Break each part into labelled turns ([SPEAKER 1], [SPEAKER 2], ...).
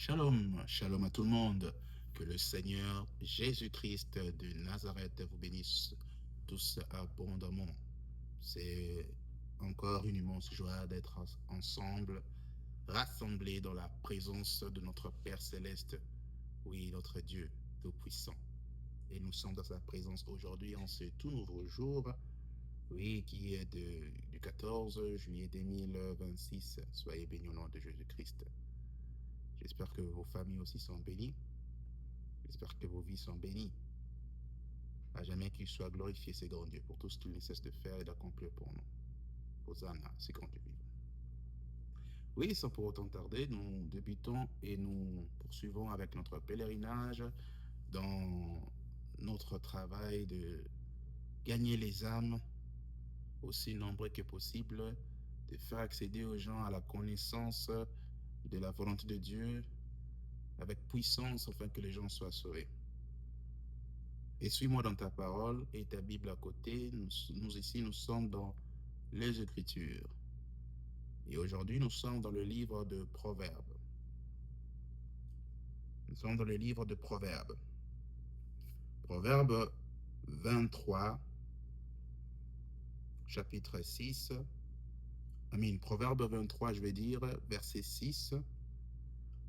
[SPEAKER 1] Shalom, shalom à tout le monde. Que le Seigneur Jésus-Christ de Nazareth vous bénisse tous abondamment. C'est encore une immense joie d'être ensemble, rassemblés dans la présence de notre Père céleste, oui, notre Dieu tout-puissant. Et nous sommes dans sa présence aujourd'hui en ce tout nouveau jour, oui, qui est du 14 juillet 2026. Soyez bénis au nom de Jésus-Christ. J'espère que vos familles aussi sont bénies. J'espère que vos vies sont bénies. À jamais qu'il soit glorifié, ces grands dieux, pour tout ce qu'il ne cesse de faire et d'accomplir pour nous. Hosanna, ces grands dieux vivants. Oui, sans pour autant tarder, nous débutons et nous poursuivons avec notre pèlerinage dans notre travail de gagner les âmes aussi nombreux que possible, de faire accéder aux gens à la connaissance de la volonté de Dieu avec puissance afin que les gens soient sauvés. Et suis-moi dans ta parole et ta Bible à côté. Nous ici, nous sommes dans les Écritures. Et aujourd'hui, nous sommes dans le livre de Proverbes. Nous sommes dans le livre de Proverbes. Proverbe 23, chapitre 6. Proverbe 23, je vais dire, versets 6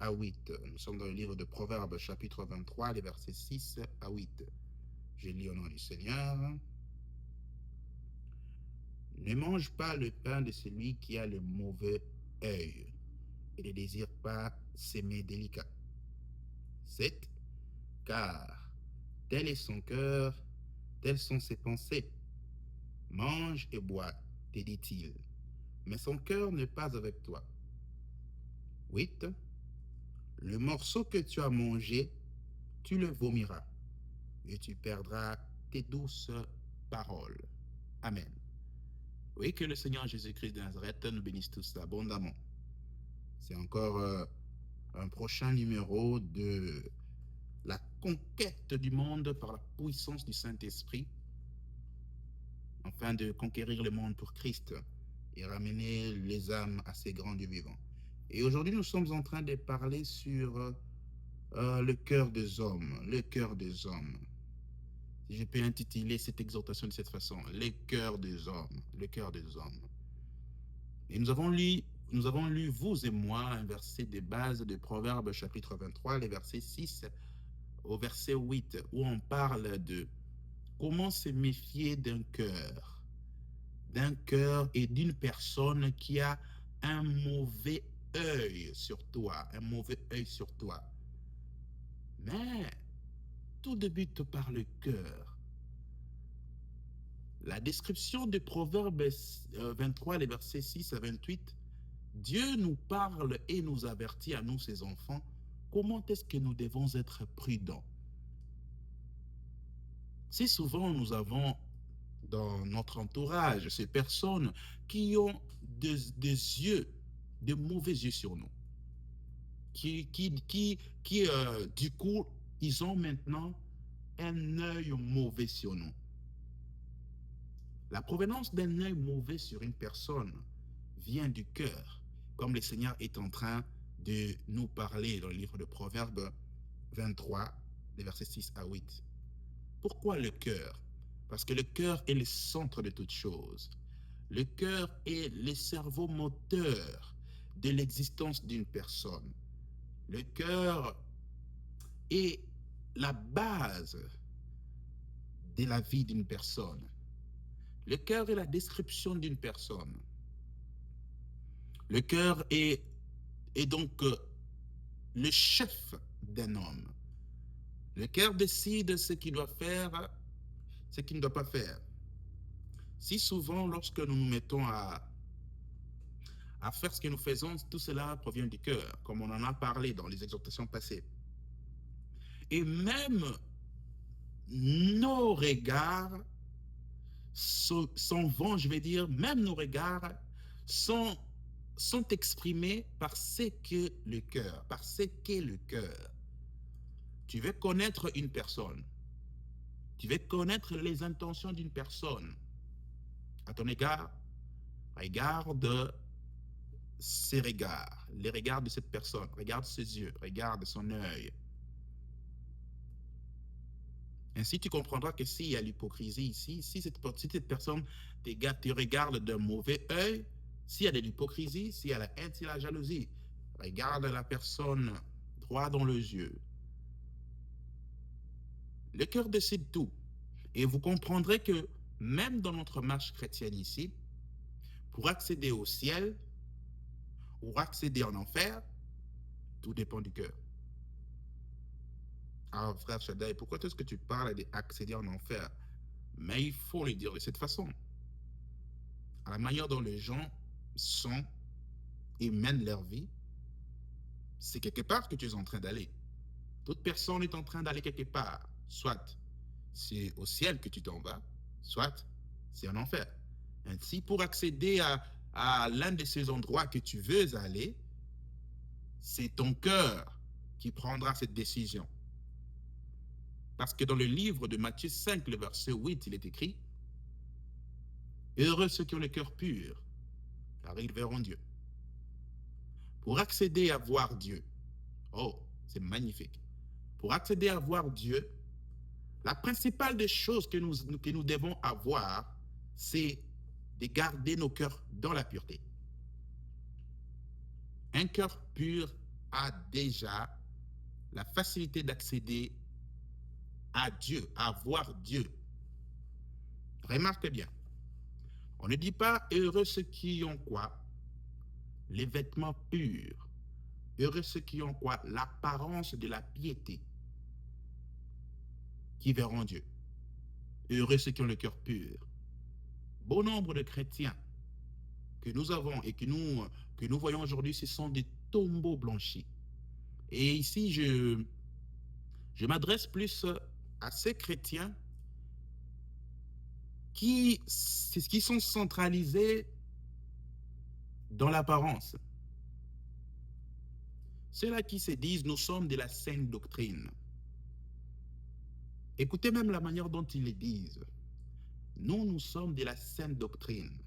[SPEAKER 1] à 8. Nous sommes dans le livre de Proverbes, chapitre 23, les versets 6 à 8. Je lis au nom du Seigneur. Ne mange pas le pain de celui qui a le mauvais œil et ne désire pas s'aimer délicat. 7. Car tel est son cœur, telles sont ses pensées. Mange et bois, te dit-il, mais son cœur n'est pas avec toi. 8. Le morceau que tu as mangé, tu le vomiras, et tu perdras tes douces paroles. Amen. Oui, que le Seigneur Jésus-Christ de Nazareth nous bénisse tous abondamment. C'est encore un prochain numéro de la conquête du monde par la puissance du Saint-Esprit, afin de conquérir le monde pour Christ et ramener les âmes à ces grands dieux vivants. Et aujourd'hui, nous sommes en train de parler sur le cœur des hommes, le cœur des hommes. Si je peux intituler cette exhortation de cette façon, le cœur des hommes, le cœur des hommes. Et nous avons lu, vous et moi, un verset de base de Proverbes chapitre 23, les versets 6 au verset 8, où on parle de comment se méfier d'un cœur et d'une personne qui a un mauvais œil sur toi, un mauvais œil sur toi. Mais tout débute par le cœur. La description de Proverbe 23, les versets 6 à 28, Dieu nous parle et nous avertit à nous, ses enfants, comment est-ce que nous devons être prudents. Si souvent nous avons dans notre entourage ces personnes qui ont des yeux, de mauvais yeux sur nous, du coup, ils ont maintenant un œil mauvais sur nous. La provenance d'un œil mauvais sur une personne vient du cœur, comme le Seigneur est en train de nous parler dans le livre de Proverbes 23, les versets 6 à 8. Pourquoi le cœur? Parce que le cœur est le centre de toute chose. Le cœur est le cerveau moteur de l'existence d'une personne. Le cœur est la base de la vie d'une personne. Le cœur est la description d'une personne. Le cœur est donc le chef d'un homme. Le cœur décide ce qu'il doit faire, ce qu'il ne doit pas faire. Si souvent, lorsque nous nous mettons à faire ce que nous faisons, tout cela provient du cœur, comme on en a parlé dans les exhortations passées. Et même nos regards vont, je vais dire, même nos regards sont exprimés par ce qu'est le cœur, par ce qu'est le cœur. Tu veux connaître une personne, tu veux connaître les intentions d'une personne à ton égard, regarde ses regards, les regards de cette personne, regarde ses yeux, regarde son œil. Ainsi, tu comprendras que s'il y a l'hypocrisie ici, si cette personne te regarde d'un mauvais œil, s'il y a de l'hypocrisie, s'il y a la haine, s'il y a la jalousie, regarde la personne droit dans les yeux. Le cœur décide tout. Et vous comprendrez que même dans notre marche chrétienne ici, pour accéder au ciel ou accéder en enfer, tout dépend du cœur. Alors, frère Shaddai, pourquoi est-ce que tu parles d'accéder en enfer? Mais il faut le dire de cette façon. À la manière dont les gens sont et mènent leur vie, c'est quelque part que tu es en train d'aller. Toute personne est en train d'aller quelque part. Soit c'est au ciel que tu t'en vas, soit c'est en enfer. Ainsi, pour accéder à l'un de ces endroits que tu veux aller, c'est ton cœur qui prendra cette décision. Parce que dans le livre de Matthieu 5, le verset 8, il est écrit « Heureux ceux qui ont le cœur pur, car ils verront Dieu. » Pour accéder à voir Dieu, oh, c'est magnifique. Pour accéder à voir Dieu, la principale des choses que nous devons avoir, c'est de garder nos cœurs dans la pureté. Un cœur pur a déjà la facilité d'accéder à Dieu, à voir Dieu. Remarquez bien, on ne dit pas heureux ceux qui ont quoi? Les vêtements purs. Heureux ceux qui ont quoi? L'apparence de la piété, qui verront Dieu. Heureux ceux qui ont le cœur pur. Bon nombre de chrétiens que nous avons et que nous voyons aujourd'hui, ce sont des tombeaux blanchis. Et ici, je m'adresse plus à ces chrétiens qui sont centralisés dans l'apparence. Ceux-là qui se disent, nous sommes de la saine doctrine. Écoutez même la manière dont ils le disent. Nous sommes de la saine doctrine.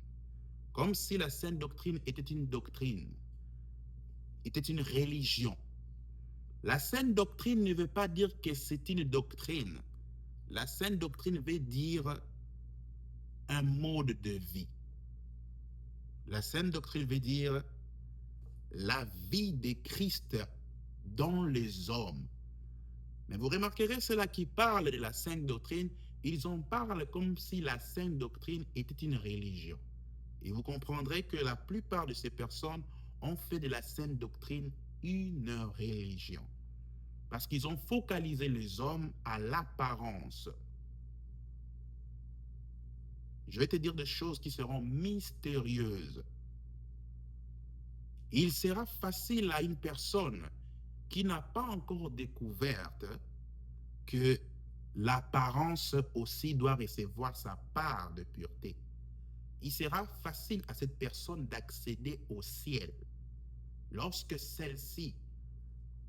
[SPEAKER 1] Comme si la saine doctrine était une doctrine, était une religion. La saine doctrine ne veut pas dire que c'est une doctrine. La saine doctrine veut dire un mode de vie. La saine doctrine veut dire la vie de Christ dans les hommes. Mais vous remarquerez ceux-là qui parlent de la saine doctrine, ils en parlent comme si la saine doctrine était une religion. Et vous comprendrez que la plupart de ces personnes ont fait de la saine doctrine une religion. Parce qu'ils ont focalisé les hommes à l'apparence. Je vais te dire des choses qui seront mystérieuses. Il sera facile à une personne qui n'a pas encore découvert que l'apparence aussi doit recevoir sa part de pureté. Il sera facile à cette personne d'accéder au ciel lorsque celle-ci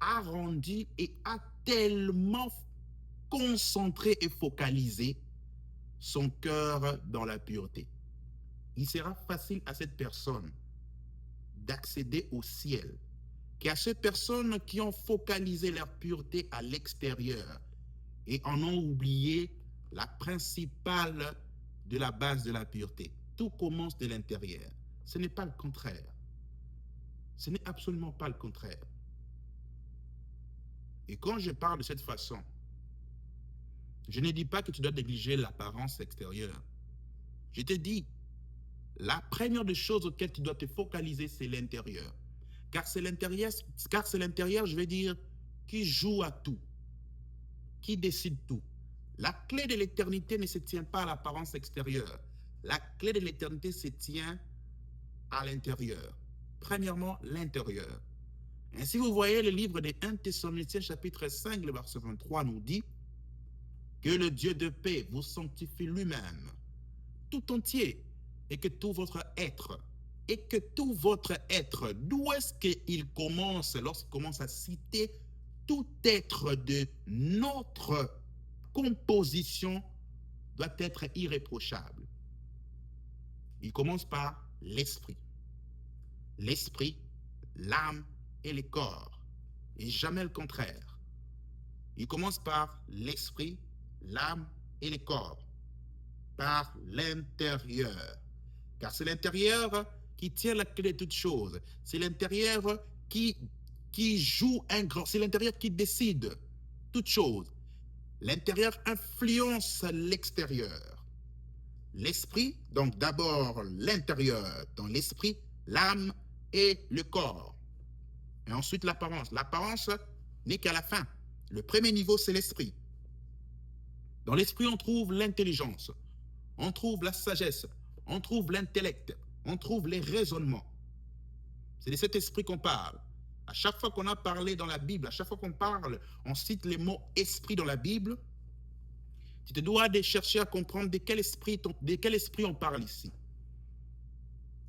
[SPEAKER 1] a rendu et a tellement concentré et focalisé son cœur dans la pureté. Il sera facile à cette personne d'accéder au ciel qu'à ces personnes qui ont focalisé leur pureté à l'extérieur et en ont oublié la principale de la base de la pureté. Tout commence de l'intérieur. Ce n'est pas le contraire. Ce n'est absolument pas le contraire. Et quand je parle de cette façon, je ne dis pas que tu dois négliger l'apparence extérieure. Je te dis, la première des choses auxquelles tu dois te focaliser, c'est l'intérieur. Car c'est l'intérieur, je vais dire, qui joue à tout, qui décide tout. La clé de l'éternité ne se tient pas à l'apparence extérieure. La clé de l'éternité se tient à l'intérieur. Premièrement, l'intérieur. Ainsi, vous voyez, le livre des 1 Thessaloniciens, chapitre 5, le verset 23, nous dit que le Dieu de paix vous sanctifie lui-même, tout entier, et que tout votre être, d'où est-ce qu'il commence, lorsqu'il commence à citer tout être de notre composition doit être irréprochable. Il commence par l'esprit. l'esprit, l'âme et le corps, et jamais le contraire. Il commence par l'esprit, l'âme et le corps, par l'intérieur. Car c'est l'intérieur qui tient la clé de toutes choses. C'est l'intérieur qui joue un grand... C'est l'intérieur qui décide toutes choses. L'intérieur influence l'extérieur. L'esprit, donc d'abord l'intérieur, dans l'esprit, l'âme et le corps. Et ensuite l'apparence. L'apparence n'est qu'à la fin. Le premier niveau, c'est l'esprit. Dans l'esprit, on trouve l'intelligence, on trouve la sagesse, on trouve l'intellect, on trouve les raisonnements. C'est de cet esprit qu'on parle. À chaque fois qu'on a parlé dans la Bible, à chaque fois qu'on parle, on cite les mots esprit dans la Bible, tu te dois de chercher à comprendre de quel esprit on parle ici.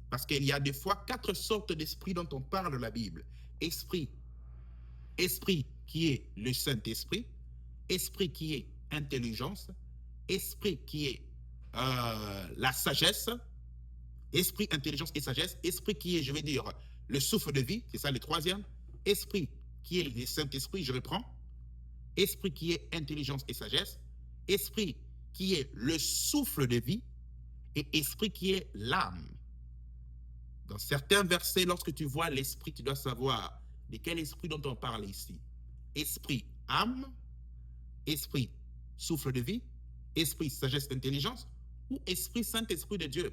[SPEAKER 1] Parce qu'il y a des fois 4 sortes d'esprits dont on parle dans la Bible. Esprit qui est le Saint-Esprit, esprit qui est intelligence, esprit qui est la sagesse, esprit, intelligence et sagesse, esprit qui est, je vais dire, le souffle de vie, c'est ça le troisième, esprit qui est le Saint-Esprit, je reprends, esprit qui est intelligence et sagesse, esprit qui est le souffle de vie et esprit qui est l'âme. Dans certains versets, lorsque tu vois l'esprit, tu dois savoir de quel esprit dont on parle ici. Esprit, âme, esprit, souffle de vie, esprit, sagesse, intelligence, ou esprit, Saint-Esprit de Dieu.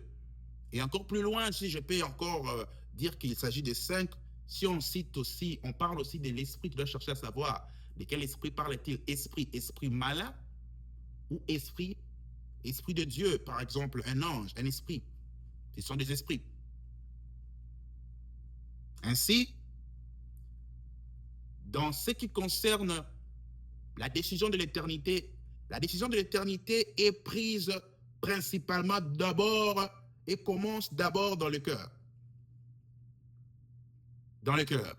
[SPEAKER 1] Et encore plus loin, si je peux encore dire qu'il s'agit de 5, si on cite aussi, on parle aussi de l'esprit, tu dois chercher à savoir de quel esprit parle-t-il. Esprit malin, ou esprit de Dieu, par exemple, un ange, un esprit. Ce sont des esprits. Ainsi, dans ce qui concerne la décision de l'éternité est prise principalement d'abord et commence d'abord dans le cœur. Dans le cœur.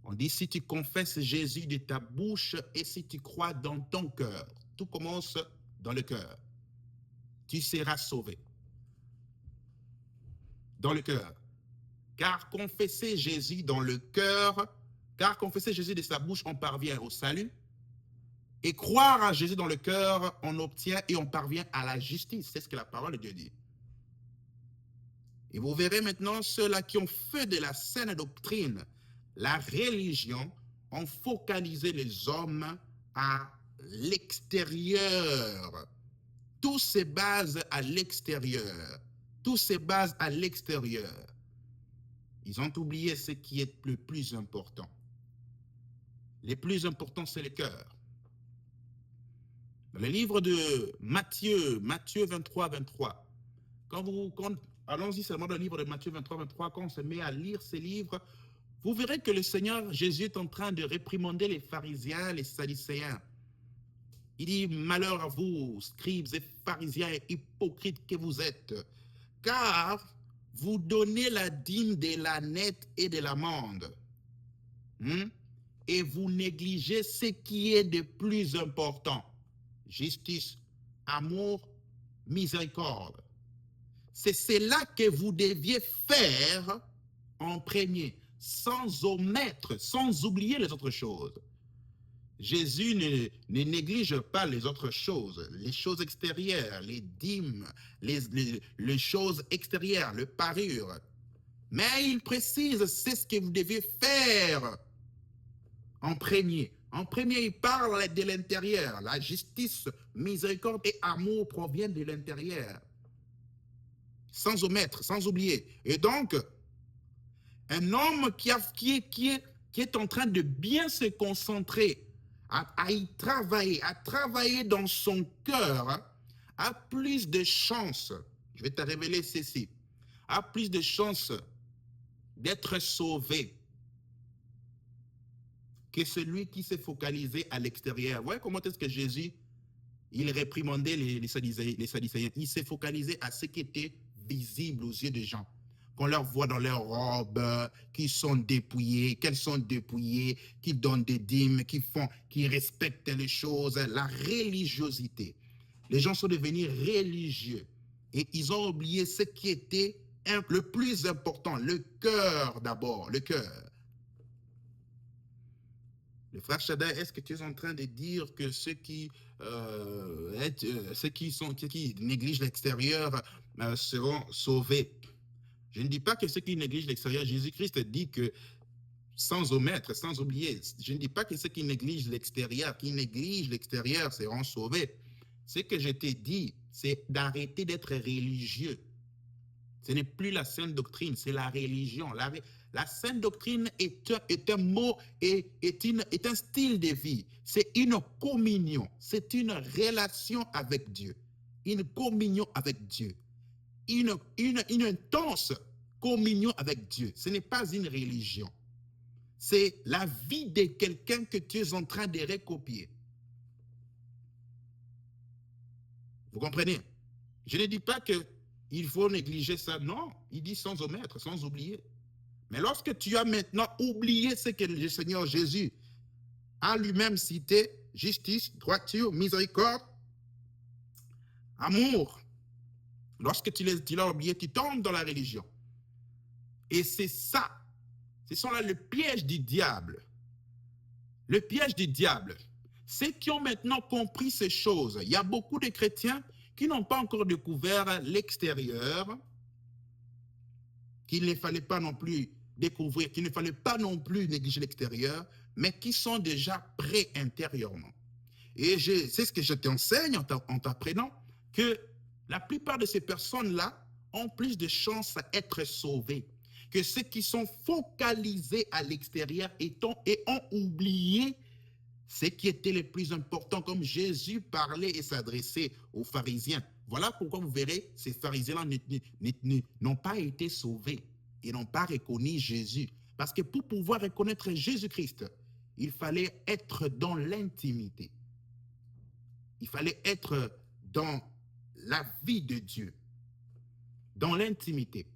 [SPEAKER 1] On dit si tu confesses Jésus de ta bouche et si tu crois dans ton cœur, tout commence dans le cœur. Tu seras sauvé. Dans le cœur. Car confesser Jésus dans le cœur, car confesser Jésus de sa bouche, on parvient au salut. Et croire à Jésus dans le cœur, on obtient et on parvient à la justice. C'est ce que la parole de Dieu dit. Et vous verrez maintenant ceux-là qui ont fait de la saine doctrine la religion, ont focalisé les hommes à l'extérieur. Tout se base à l'extérieur. Tout se base à l'extérieur. Ils ont oublié ce qui est le plus important. Le plus important, c'est le cœur. Dans le livre de Matthieu 23, 23, allons-y seulement dans le livre de Matthieu 23, 23, quand on se met à lire ces livres, vous verrez que le Seigneur Jésus est en train de réprimander les pharisiens, les sadducéens. Il dit, malheur à vous, scribes et pharisiens et hypocrites que vous êtes, car vous donnez la dîme de l'ânette et de l'amande, et vous négligez ce qui est de plus important, justice, amour, miséricorde. C'est cela que vous deviez faire en premier, sans omettre, sans oublier les autres choses. Jésus ne néglige pas les autres choses, les choses extérieures, les dîmes, les choses extérieures, le parure. Mais il précise, c'est ce que vous devez faire en premier. En premier, il parle de l'intérieur. La justice, miséricorde et amour proviennent de l'intérieur. Sans omettre, sans oublier. Et donc, un homme qui est en train de bien se concentrer, à y travailler, à travailler dans son cœur, a plus de chances, je vais te révéler ceci, a plus de chances d'être sauvé que celui qui s'est focalisé à l'extérieur. Vous voyez comment est-ce que Jésus, il réprimandait les Sadducéens. Il s'est focalisé à ce qui était visible aux yeux des gens. Qu'on leur voit dans leurs robes, qui sont dépouillés, qu'elles sont dépouillées, qui donnent des dîmes, qui respectent les choses, la religiosité. Les gens sont devenus religieux et ils ont oublié ce qui était le plus important, le cœur d'abord, le cœur. Le frère Shaddai, est-ce que tu es en train de dire que ceux qui négligent l'extérieur seront sauvés? Je ne dis pas que ceux qui négligent l'extérieur, Jésus-Christ dit que sans omettre, sans oublier, je ne dis pas que ceux qui négligent l'extérieur seront sauvés. Ce que je t'ai dit, c'est d'arrêter d'être religieux. Ce n'est plus la sainte doctrine, c'est la religion. La sainte doctrine est un mot, est un style de vie. C'est une communion, c'est une relation avec Dieu. Une communion avec Dieu. Une intense communion avec Dieu. Ce n'est pas une religion. C'est la vie de quelqu'un que tu es en train de recopier. Vous comprenez? Je ne dis pas qu'il faut négliger ça. Non, il dit sans omettre, sans oublier. Mais lorsque tu as maintenant oublié ce que le Seigneur Jésus a lui-même cité, justice, droiture, miséricorde, amour, lorsque tu l'as oublié, tu tombes dans la religion. Et c'est ça, ce sont là le piège du diable. Le piège du diable. Ceux qui ont maintenant compris ces choses, il y a beaucoup de chrétiens qui n'ont pas encore découvert l'extérieur, qu'il ne fallait pas non plus découvrir, qu'il ne fallait pas non plus négliger l'extérieur, mais qui sont déjà prêts intérieurement. Et c'est ce que je t'enseigne en t'apprenant, que la plupart de ces personnes-là ont plus de chances à être sauvées que ceux qui sont focalisés à l'extérieur et ont oublié ce qui était le plus important, comme Jésus parlait et s'adressait aux pharisiens. Voilà pourquoi vous verrez, ces pharisiens-là n'ont pas été sauvés et n'ont pas reconnu Jésus. Parce que pour pouvoir reconnaître Jésus-Christ, il fallait être dans l'intimité. Il fallait être dans la vie de Dieu, dans l'intimité.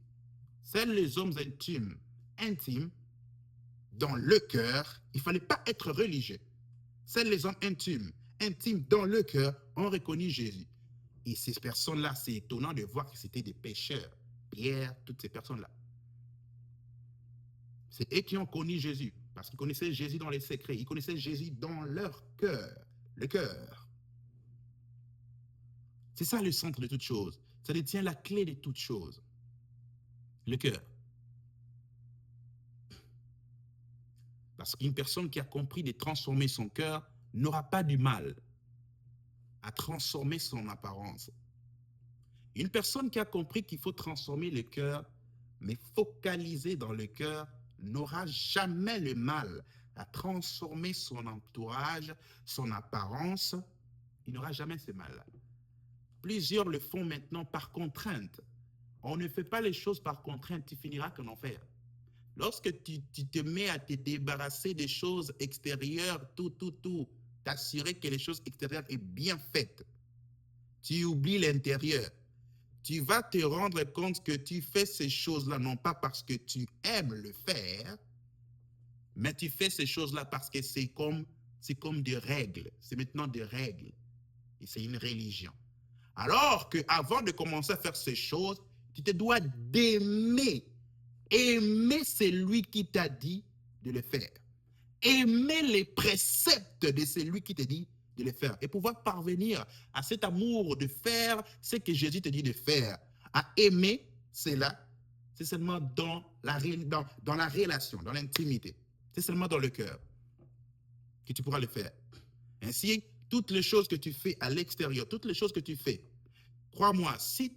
[SPEAKER 1] Seuls les hommes intimes, dans le cœur, il ne fallait pas être religieux. Seuls les hommes intimes dans le cœur, ont reconnu Jésus. Et ces personnes-là, c'est étonnant de voir que c'était des pécheurs. Pierre, toutes ces personnes-là. C'est eux qui ont connu Jésus, parce qu'ils connaissaient Jésus dans les secrets. Ils connaissaient Jésus dans leur cœur, le cœur. C'est ça le centre de toute chose. Ça détient la clé de toute chose. Le cœur. Parce qu'une personne qui a compris de transformer son cœur n'aura pas du mal à transformer son apparence. Une personne qui a compris qu'il faut transformer le cœur, mais focaliser dans le cœur, n'aura jamais le mal à transformer son entourage, son apparence. Il n'aura jamais ce mal-là. Plusieurs le font maintenant par contrainte. On ne fait pas les choses par contrainte, tu finiras qu'en enfer. Lorsque tu te mets à te débarrasser des choses extérieures, t'assurer que les choses extérieures sont bien faites, tu oublies l'intérieur. Tu vas te rendre compte que tu fais ces choses-là non pas parce que tu aimes le faire, mais tu fais ces choses-là parce que c'est comme des règles. C'est maintenant des règles. Et c'est une religion. Alors qu'avant de commencer à faire ces choses, tu te dois d'aimer. Aimer celui qui t'a dit de le faire. Aimer les préceptes de celui qui te dit de le faire. Et pouvoir parvenir à cet amour de faire ce que Jésus te dit de faire. À aimer cela, c'est seulement dans la relation, dans l'intimité. C'est seulement dans le cœur que tu pourras le faire. Ainsi, toutes les choses que tu fais à l'extérieur, toutes les choses que tu fais, crois-moi, si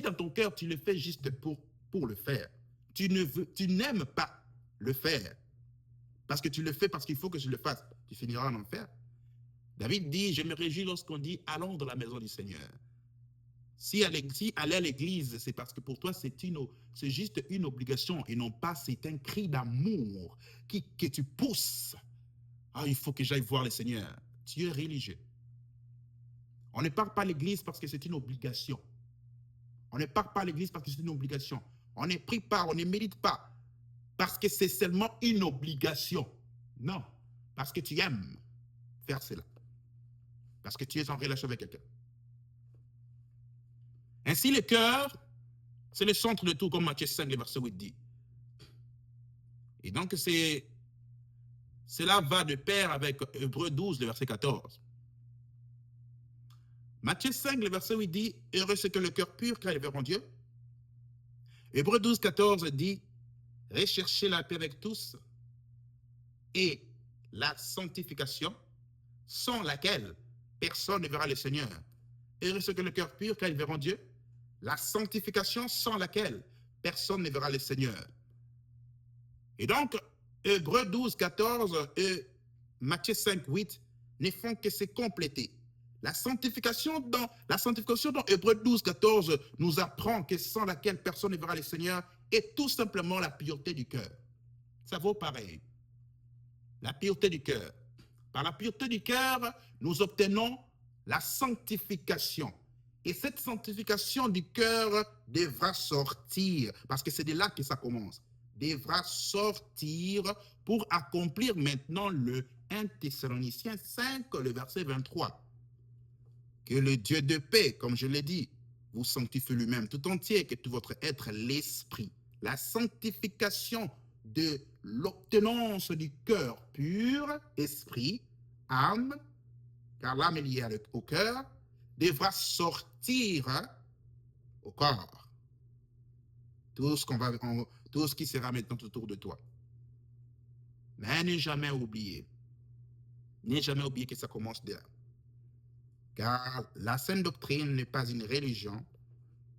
[SPEAKER 1] dans ton cœur tu le fais juste pour le faire, tu n'aimes pas le faire, parce que tu le fais parce qu'il faut que je le fasse, tu finiras en enfer. David dit, je me réjouis lorsqu'on dit, allons dans la maison du Seigneur. Si aller à l'église, c'est parce que pour toi, c'est juste une obligation et non pas c'est un cri d'amour que tu pousses. Ah, il faut que j'aille voir le Seigneur. Tu es religieux. On ne part pas à l'église parce que c'est une obligation. On ne part pas à l'église parce que c'est une obligation. On ne prie pas, on ne médite pas parce que c'est seulement une obligation. Non, parce que tu aimes faire cela. Parce que tu es en relation avec quelqu'un. Ainsi, le cœur C'est le centre de tout, comme Matthieu 5, le verset 8 dit. Et donc, cela va de pair avec Hébreux 12, le verset 14. Matthieu 5, le verset 8 dit, heureux c'est que le cœur pur, car ils verront Dieu. Hébreux 12, 14 dit, recherchez la paix avec tous et la sanctification, sans laquelle personne ne verra le Seigneur. Heureux c'est que le cœur pur, car ils verront Dieu. La sanctification, sans laquelle personne ne verra le Seigneur. Et donc, Hébreux 12, 14 et Matthieu 5, 8 ne font que se compléter. La sanctification dans Hébreux 12, 14 nous apprend que sans laquelle personne ne verra le Seigneur est tout simplement la pureté du cœur. Ça vaut pareil. La pureté du cœur. Par la pureté du cœur, nous obtenons la sanctification. Et cette sanctification du cœur devra sortir, parce que c'est de là que ça commence, devra sortir pour accomplir maintenant le 1 Thessaloniciens 5, le verset 23. Que le Dieu de paix, comme je l'ai dit, vous sanctifie lui-même tout entier, que tout votre être, l'esprit, la sanctification de l'obtenance du cœur pur, esprit, âme, car l'âme est liée au cœur, devra sortir au corps. Tout ce qui sera maintenant autour de toi. Mais ne jamais oublier que ça commence de là. Car la sainte doctrine n'est pas une religion,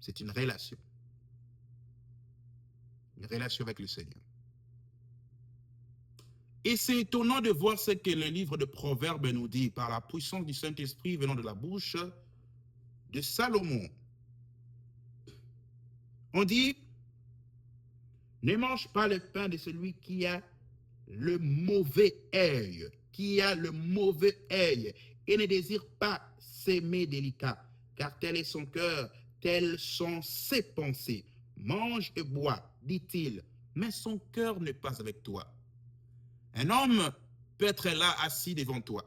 [SPEAKER 1] c'est une relation. Une relation avec le Seigneur. Et c'est étonnant de voir ce que le livre de Proverbes nous dit par la puissance du Saint-Esprit venant de la bouche de Salomon. On dit, ne mange pas le pain de celui qui a le mauvais œil, et ne désire pas s'aimer délicat, car tel est son cœur, telles sont ses pensées. Mange et bois, dit-il, mais son cœur n'est pas avec toi. Un homme peut être là assis devant toi,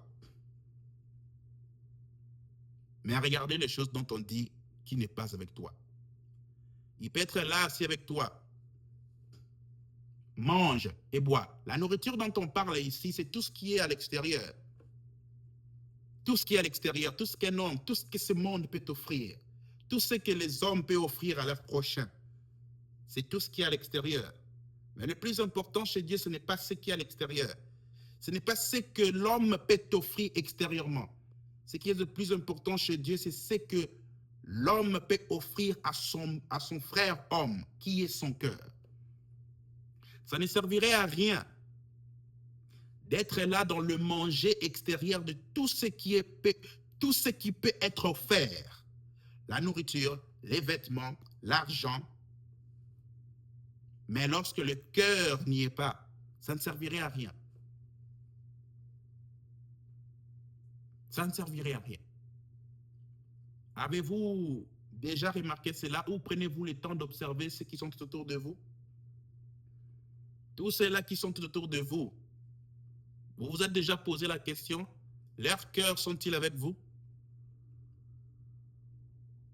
[SPEAKER 1] mais regardez les choses dont on dit qu'il n'est pas avec toi. Il peut être là assis avec toi, mange et bois. La nourriture dont on parle ici, c'est tout ce qui est à l'extérieur. Tout ce qui est à l'extérieur, tout ce qu'un homme, tout ce que ce monde peut offrir, tout ce que les hommes peuvent offrir à leur prochain, c'est tout ce qui est à l'extérieur. Mais le plus important chez Dieu, ce n'est pas ce qui est à l'extérieur. Ce n'est pas ce que l'homme peut offrir extérieurement. Ce qui est le plus important chez Dieu, c'est ce que l'homme peut offrir à son frère homme, qui est son cœur. Ça ne servirait à rien d'être là dans le manger extérieur de tout ce qui peut être offert. La nourriture, les vêtements, l'argent. Mais lorsque le cœur n'y est pas, ça ne servirait à rien. Ça ne servirait à rien. Avez-vous déjà remarqué cela ou prenez-vous le temps d'observer ceux qui sont tout autour de vous? Tous ceux-là qui sont tout autour de vous, vous vous êtes déjà posé la question, leurs cœurs sont-ils avec vous?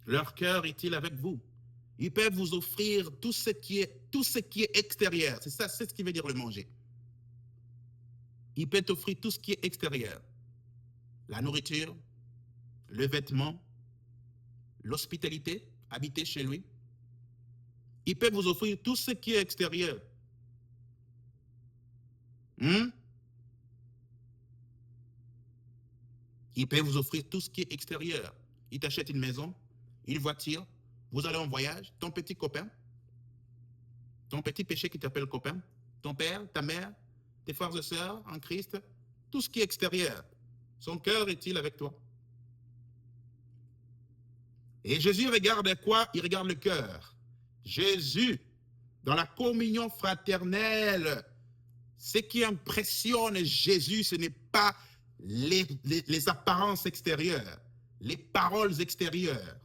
[SPEAKER 1] Leur cœur est-il avec vous? Ils peuvent vous offrir tout ce qui est extérieur. C'est ça, c'est ce qui veut dire le manger. Ils peuvent t'offrir tout ce qui est extérieur. La nourriture, le vêtement, l'hospitalité, habiter chez lui. Ils peuvent vous offrir tout ce qui est extérieur. Ils peuvent vous offrir tout ce qui est extérieur. Ils t'achètent une maison, une voiture, vous allez en voyage, ton petit copain, ton petit péché qui t'appelle copain, ton père, ta mère, tes frères et sœurs en Christ, tout ce qui est extérieur. Son cœur est-il avec toi? Et Jésus regarde quoi? Il regarde le cœur. Jésus, dans la communion fraternelle, ce qui impressionne Jésus, ce n'est pas les apparences extérieures, les paroles extérieures.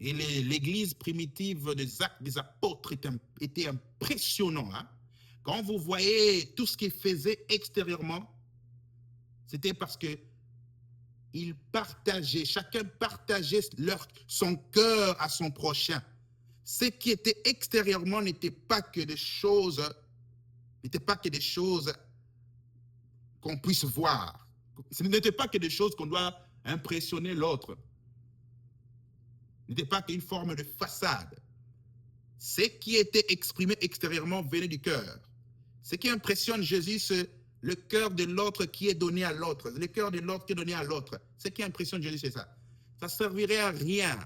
[SPEAKER 1] Et l'église primitive des Actes des Apôtres était impressionnant. Hein? Quand vous voyez tout ce qu'ils faisaient extérieurement, c'était parce que chacun partageait son cœur à son prochain. Ce qui était extérieurement n'était pas que des choses, qu'on puisse voir. Ce n'était pas que des choses qu'on doit impressionner l'autre. Ce n'était pas qu'une forme de façade. Ce qui était exprimé extérieurement venait du cœur. Ce qui impressionne Jésus, c'est le cœur de l'autre qui est donné à l'autre. Le cœur de l'autre qui est donné à l'autre. Ce qui impressionne Jésus, c'est ça. Ça ne servirait à rien.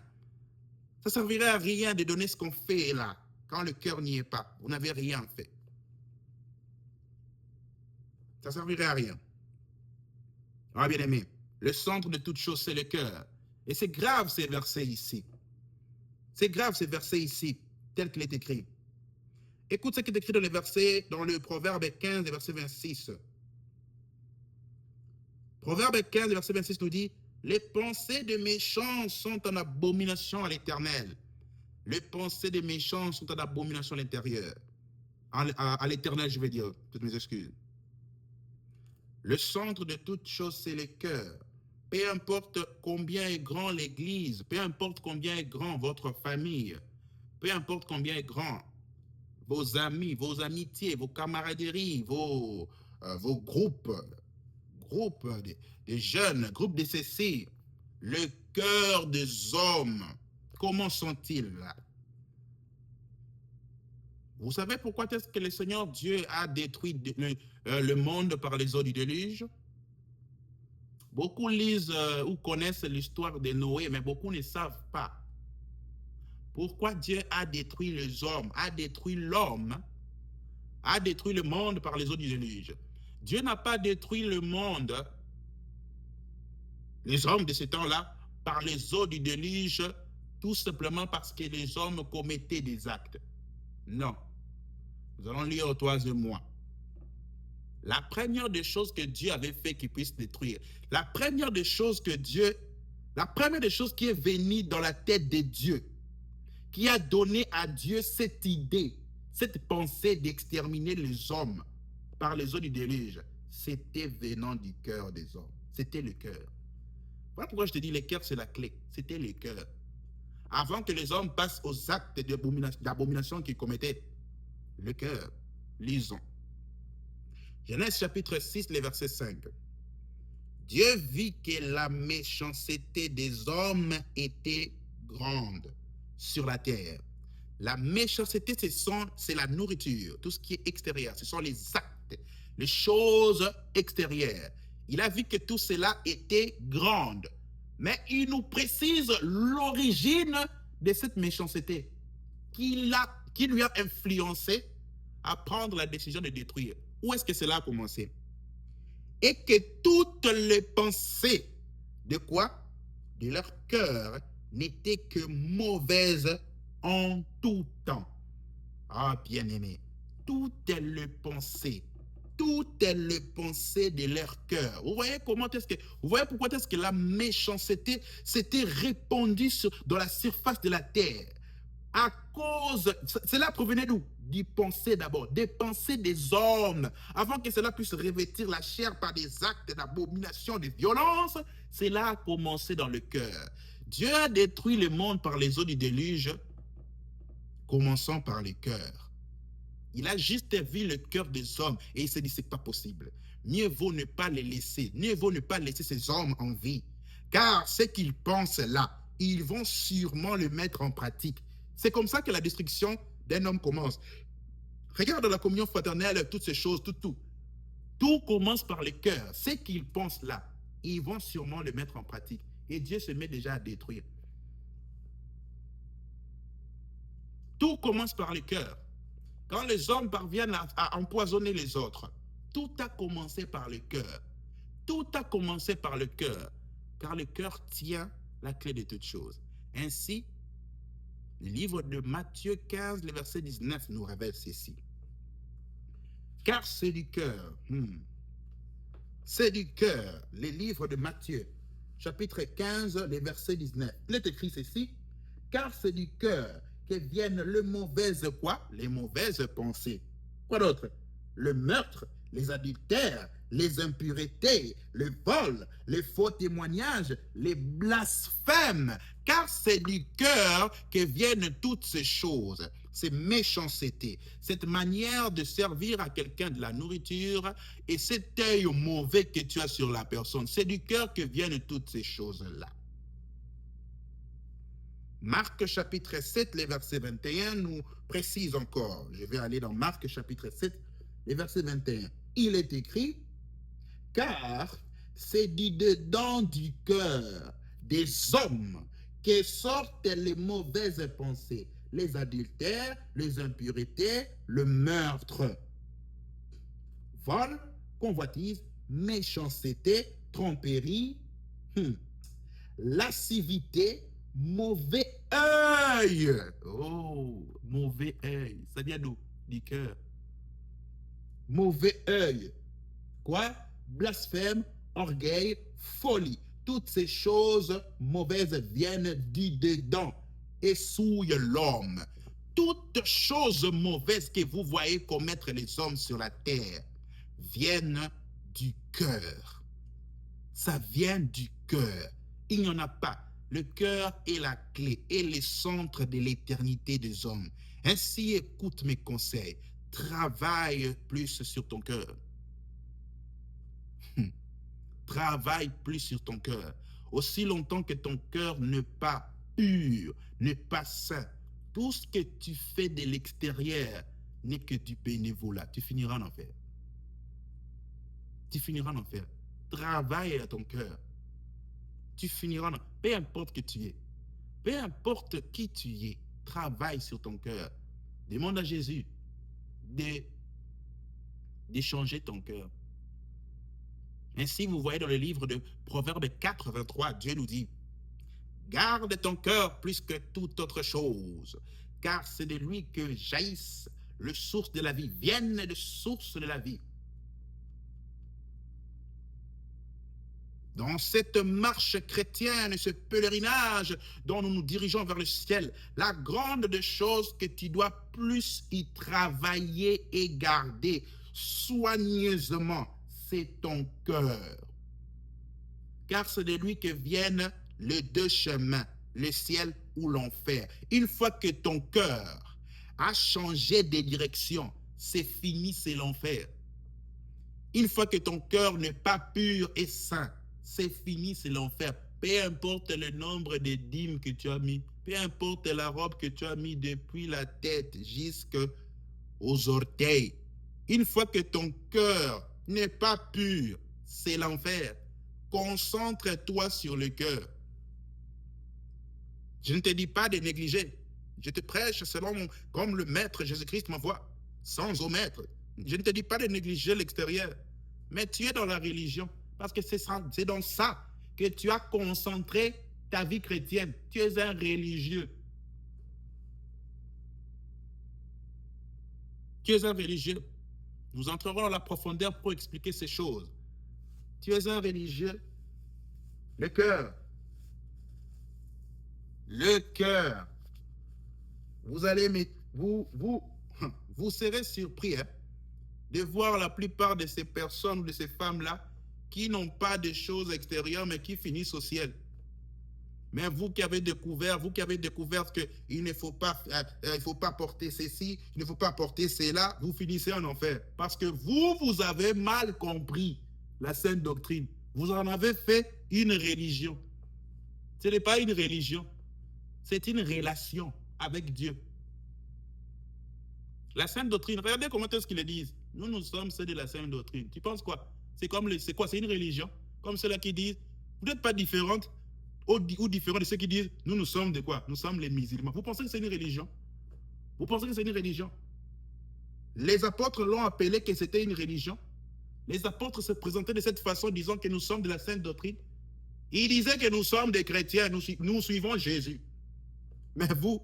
[SPEAKER 1] Ça ne servirait à rien de donner ce qu'on fait là, quand le cœur n'y est pas. Vous n'avez rien fait. Ça ne servirait à rien. Ah, bien aimé, le centre de toute chose, c'est le cœur. Et c'est grave ces versets ici. C'est grave ces versets ici, tel qu'il est écrit. Écoute ce qui est écrit dans le Proverbe 15, verset 26. Proverbe 15, verset 26 nous dit, les pensées des méchants sont en abomination à l'Éternel. Les pensées des méchants sont en abomination à l'intérieur. À l'Éternel, je vais dire, toutes mes excuses. Le centre de toute chose, c'est le cœur. Peu importe combien est grand l'Église, peu importe combien est grand votre famille, peu importe combien est grand vos amis, vos amitiés, vos camaraderies, vos groupes des jeunes, groupes de ceci, le cœur des hommes, comment sont-ils là? Vous savez pourquoi est-ce que le Seigneur Dieu a détruit le monde par les eaux du déluge? Beaucoup lisent ou connaissent l'histoire de Noé, mais beaucoup ne savent pas. Pourquoi Dieu a détruit les hommes, a détruit l'homme, a détruit le monde par les eaux du déluge? Dieu n'a pas détruit le monde, les hommes de ce temps-là, par les eaux du déluge, tout simplement parce que les hommes commettaient des actes. Non. Nous allons lire toi et moi. La première des choses que Dieu avait fait qu'il puisse détruire, la première des choses qui est venue dans la tête de Dieu, qui a donné à Dieu cette idée, cette pensée d'exterminer les hommes par les eaux du déluge, c'était venant du cœur des hommes. C'était le cœur. Voilà pourquoi je te dis, le cœur, c'est la clé. C'était le cœur. Avant que les hommes passent aux actes d'abomination qu'ils commettaient, le cœur. Lisons. Genèse chapitre 6, le verset 5. Dieu vit que la méchanceté des hommes était grande sur la terre. La méchanceté, c'est la nourriture, tout ce qui est extérieur. Ce sont les actes, les choses extérieures. Il a vu que tout cela était grande. Mais il nous précise l'origine de cette méchanceté qui lui a influencé à prendre la décision de détruire. Où est-ce que cela a commencé? Et que toutes les pensées de quoi? De leur cœur n'étaient que mauvaises en tout temps. Ah, bien-aimé, toutes les pensées de leur cœur. Vous voyez pourquoi est-ce que la méchanceté s'était répandue dans la surface de la terre? À cause, cela provenait d'où? Des pensées d'abord, des pensées des hommes. Avant que cela puisse revêtir la chair par des actes d'abomination, de violence, cela a commencé dans le cœur. Dieu a détruit le monde par les eaux du déluge, commençant par le cœur. Il a juste vu le cœur des hommes et il s'est dit, c'est pas possible. Mieux vaut ne pas les laisser, mieux vaut ne pas laisser ces hommes en vie. Car ce qu'ils pensent là, ils vont sûrement le mettre en pratique. C'est comme ça que la destruction d'un homme commence. Regarde la communion fraternelle, toutes ces choses, tout. Tout commence par le cœur. Ce qu'ils pensent là, ils vont sûrement le mettre en pratique. Et Dieu se met déjà à détruire. Tout commence par le cœur. Quand les hommes parviennent à empoisonner les autres, tout a commencé par le cœur. Tout a commencé par le cœur. Car le cœur tient la clé de toutes choses. Ainsi, le livre de Matthieu 15, le verset 19 nous révèle ceci. Car c'est du cœur. C'est du cœur. Le livre de Matthieu, chapitre 15, le verset 19. Il est écrit ceci. Car c'est du cœur que viennent les mauvaises quoi? Les mauvaises pensées. Quoi d'autre? Le meurtre, les adultères, les impuretés, le vol, les faux témoignages, les blasphèmes. car c'est du cœur que viennent toutes ces choses. Ces méchancetés, cette manière de servir à quelqu'un de la nourriture et cet œil mauvais que tu as sur la personne. C'est du cœur que viennent toutes ces choses-là. Marc chapitre 7, les versets 21 nous précise encore. Je vais aller dans Marc chapitre 7, les versets 21. Il est écrit, car c'est du dedans du cœur des hommes que sortent les mauvaises pensées, les adultères, les impuretés, le meurtre, vol, convoitise, méchanceté, tromperie, lascivité, mauvais œil. Oh, mauvais œil. Ça vient d'où? Du cœur. Mauvais œil. Quoi? Blasphème, orgueil, folie. Toutes ces choses mauvaises viennent du dedans et souillent l'homme. Toutes choses mauvaises que vous voyez commettre les hommes sur la terre viennent du cœur. Ça vient du cœur. Il n'y en a pas. Le cœur est la clé et le centre de l'éternité des hommes. Ainsi, écoute mes conseils. Travaille plus sur ton cœur. Travaille plus sur ton cœur. Aussi longtemps que ton cœur n'est pas pur, n'est pas saint, tout ce que tu fais de l'extérieur n'est que du bénévolat. Tu finiras en enfer. Tu finiras en enfer. Travaille à ton cœur. Tu finiras en... Peu importe qui tu es. Peu importe qui tu es. Travaille sur ton cœur. Demande à Jésus de changer ton cœur. Ainsi, vous voyez dans le livre de Proverbes 4, 23, Dieu nous dit, garde ton cœur plus que toute autre chose, car c'est de lui que jaillissent les sources de la vie, viennent de sources de la vie. Dans cette marche chrétienne, ce pèlerinage dont nous nous dirigeons vers le ciel, la grande des choses que tu dois plus y travailler et garder soigneusement, c'est ton cœur. Car c'est de lui que viennent les deux chemins, le ciel ou l'enfer. Une fois que ton cœur a changé de direction, c'est fini, c'est l'enfer. Une fois que ton cœur n'est pas pur et saint, c'est fini, c'est l'enfer. Peu importe le nombre de dîmes que tu as mis, peu importe la robe que tu as mis depuis la tête jusqu'aux orteils. Une fois que ton cœur n'est pas pur, c'est l'enfer. Concentre-toi sur le cœur. Je ne te dis pas de négliger. Je te prêche comme le Maître Jésus-Christ m'envoie, sans omettre. Je ne te dis pas de négliger l'extérieur, mais tu es dans la religion. Parce que c'est dans ça que tu as concentré ta vie chrétienne. Tu es un religieux. Tu es un religieux. Nous entrerons dans la profondeur pour expliquer ces choses. Tu es un religieux. Le cœur. Le cœur. Vous allez, vous serez surpris de voir la plupart de ces personnes, de ces femmes-là, qui n'ont pas de choses extérieures, mais qui finissent au ciel. Mais vous qui avez découvert qu'il ne faut pas, porter ceci, il ne faut pas porter cela, vous finissez en enfer. Parce que vous avez mal compris la sainte doctrine. Vous en avez fait une religion. Ce n'est pas une religion, c'est une relation avec Dieu. La sainte doctrine, regardez comment est-ce qu'ils le disent. Nous sommes ceux de la sainte doctrine. Tu penses quoi? C'est quoi? C'est une religion? Comme ceux-là qui disent, vous n'êtes pas différentes ou différents de ceux qui disent, nous sommes de quoi? Nous sommes les musulmans. Vous pensez que c'est une religion? Vous pensez que c'est une religion? Les apôtres l'ont appelé que c'était une religion. Les apôtres se présentaient de cette façon, disant que nous sommes de la sainte doctrine. Ils disaient que nous sommes des chrétiens, nous suivons Jésus. Mais vous,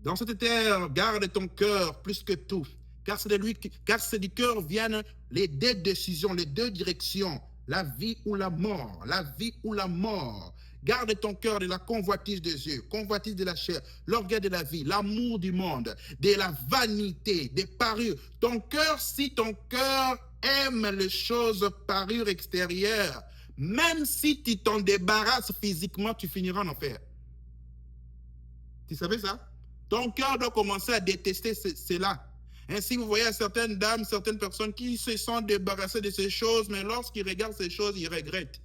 [SPEAKER 1] dans cette terre, garde ton cœur plus que tout, car c'est du cœur viennent les deux décisions, les deux directions, la vie ou la mort, la vie ou la mort. Garde ton cœur de la convoitise des yeux, convoitise de la chair, l'orgueil de la vie, l'amour du monde, de la vanité, des parures. Ton cœur, si ton cœur aime les choses parures extérieures, Même si tu t'en débarrasses physiquement, tu finiras en enfer. Tu savais ça? Ton cœur doit commencer à détester cela. Ainsi, vous voyez certaines dames, certaines personnes qui se sont débarrassées de ces choses, mais lorsqu'ils regardent ces choses, ils regrettent.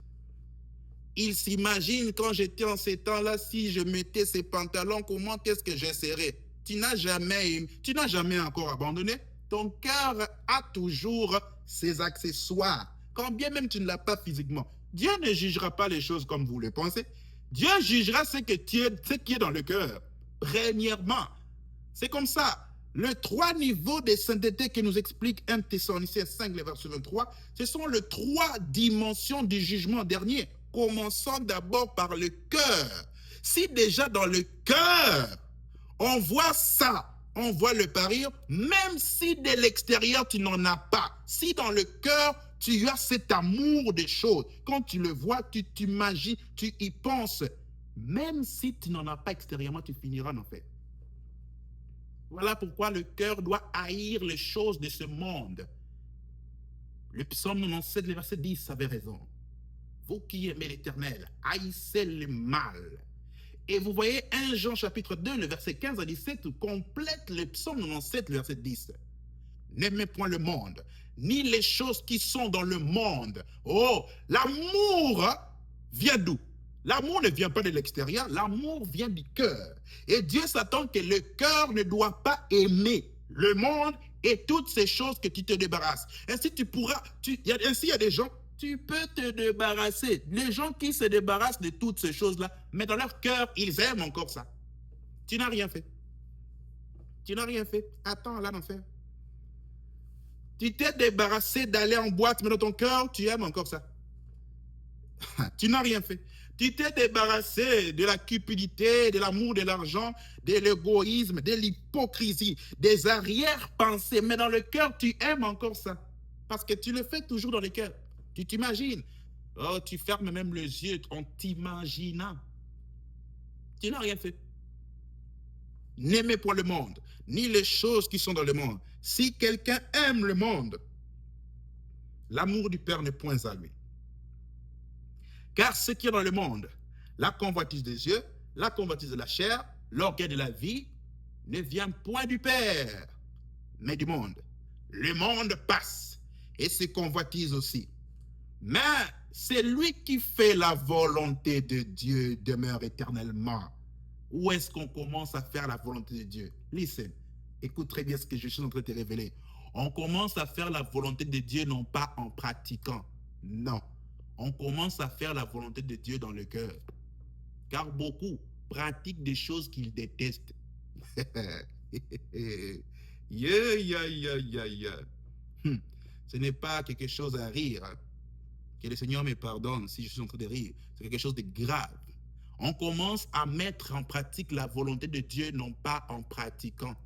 [SPEAKER 1] Ils s'imaginent quand j'étais en ces temps-là, si je mettais ces pantalons, comment qu'est-ce que je serais? Tu n'as jamais encore abandonné. Ton cœur a toujours ses accessoires, quand bien même tu ne l'as pas physiquement. Dieu ne jugera pas les choses comme vous le pensez. Dieu jugera ce qui est dans le cœur. Premièrement, c'est comme ça. Les 3 niveaux de sainteté que nous explique 1 Thessaloniciens 5, le verset 23, ce sont les 3 dimensions du jugement dernier. Commençons d'abord par le cœur. Si déjà dans le cœur, on voit ça, on voit le parir, même si de l'extérieur tu n'en as pas. Si dans le cœur, tu as cet amour des choses, quand tu le vois, tu t'imagines, tu y penses. Même si tu n'en as pas extérieurement, tu finiras en enfer. Voilà pourquoi le cœur doit haïr les choses de ce monde. Le psaume 97, le verset 10 avait raison. Vous qui aimez l'Éternel, haïssez le mal. Et vous voyez 1 Jean chapitre 2, le verset 15 à 17, complète le psaume 97, le verset 10. N'aimez point le monde, ni les choses qui sont dans le monde. Oh, l'amour vient d'où? L'amour ne vient pas de l'extérieur, l'amour vient du cœur. Et Dieu s'attend que le cœur ne doit pas aimer le monde et toutes ces choses que tu te débarrasses. Ainsi, ainsi, il y a des gens, tu peux te débarrasser. Les gens qui se débarrassent de toutes ces choses-là, mais dans leur cœur, ils aiment encore ça. Tu n'as rien fait. Tu n'as rien fait. Attends, là, d'enfer. Tu t'es débarrassé d'aller en boîte, mais dans ton cœur, tu aimes encore ça. Tu n'as rien fait. Tu t'es débarrassé de la cupidité, de l'amour de l'argent, de l'égoïsme, de l'hypocrisie, des arrière-pensées. Mais dans le cœur, tu aimes encore ça. Parce que tu le fais toujours dans le cœur. Tu t'imagines. Oh, tu fermes même les yeux en t'imaginant. Tu n'as rien fait. N'aimez point le monde, ni les choses qui sont dans le monde. Si quelqu'un aime le monde, l'amour du Père n'est point à lui. Car ce qui est dans le monde, la convoitise des yeux, la convoitise de la chair, l'orgueil de la vie, ne vient point du Père, mais du monde. Le monde passe et se convoitise aussi. Mais c'est lui qui fait la volonté de Dieu demeure éternellement. Où est-ce qu'on commence à faire la volonté de Dieu? Listen, écoute très bien ce que je suis en train de te révéler. On commence à faire la volonté de Dieu non pas en pratiquant, non. On commence à faire la volonté de Dieu dans le cœur. Car beaucoup pratiquent des choses qu'ils détestent. Yeah, yeah, yeah, yeah, yeah. Ce n'est pas quelque chose à rire. Que le Seigneur me pardonne si je suis en train de rire. C'est quelque chose de grave. On commence à mettre en pratique la volonté de Dieu, non pas en pratiquant.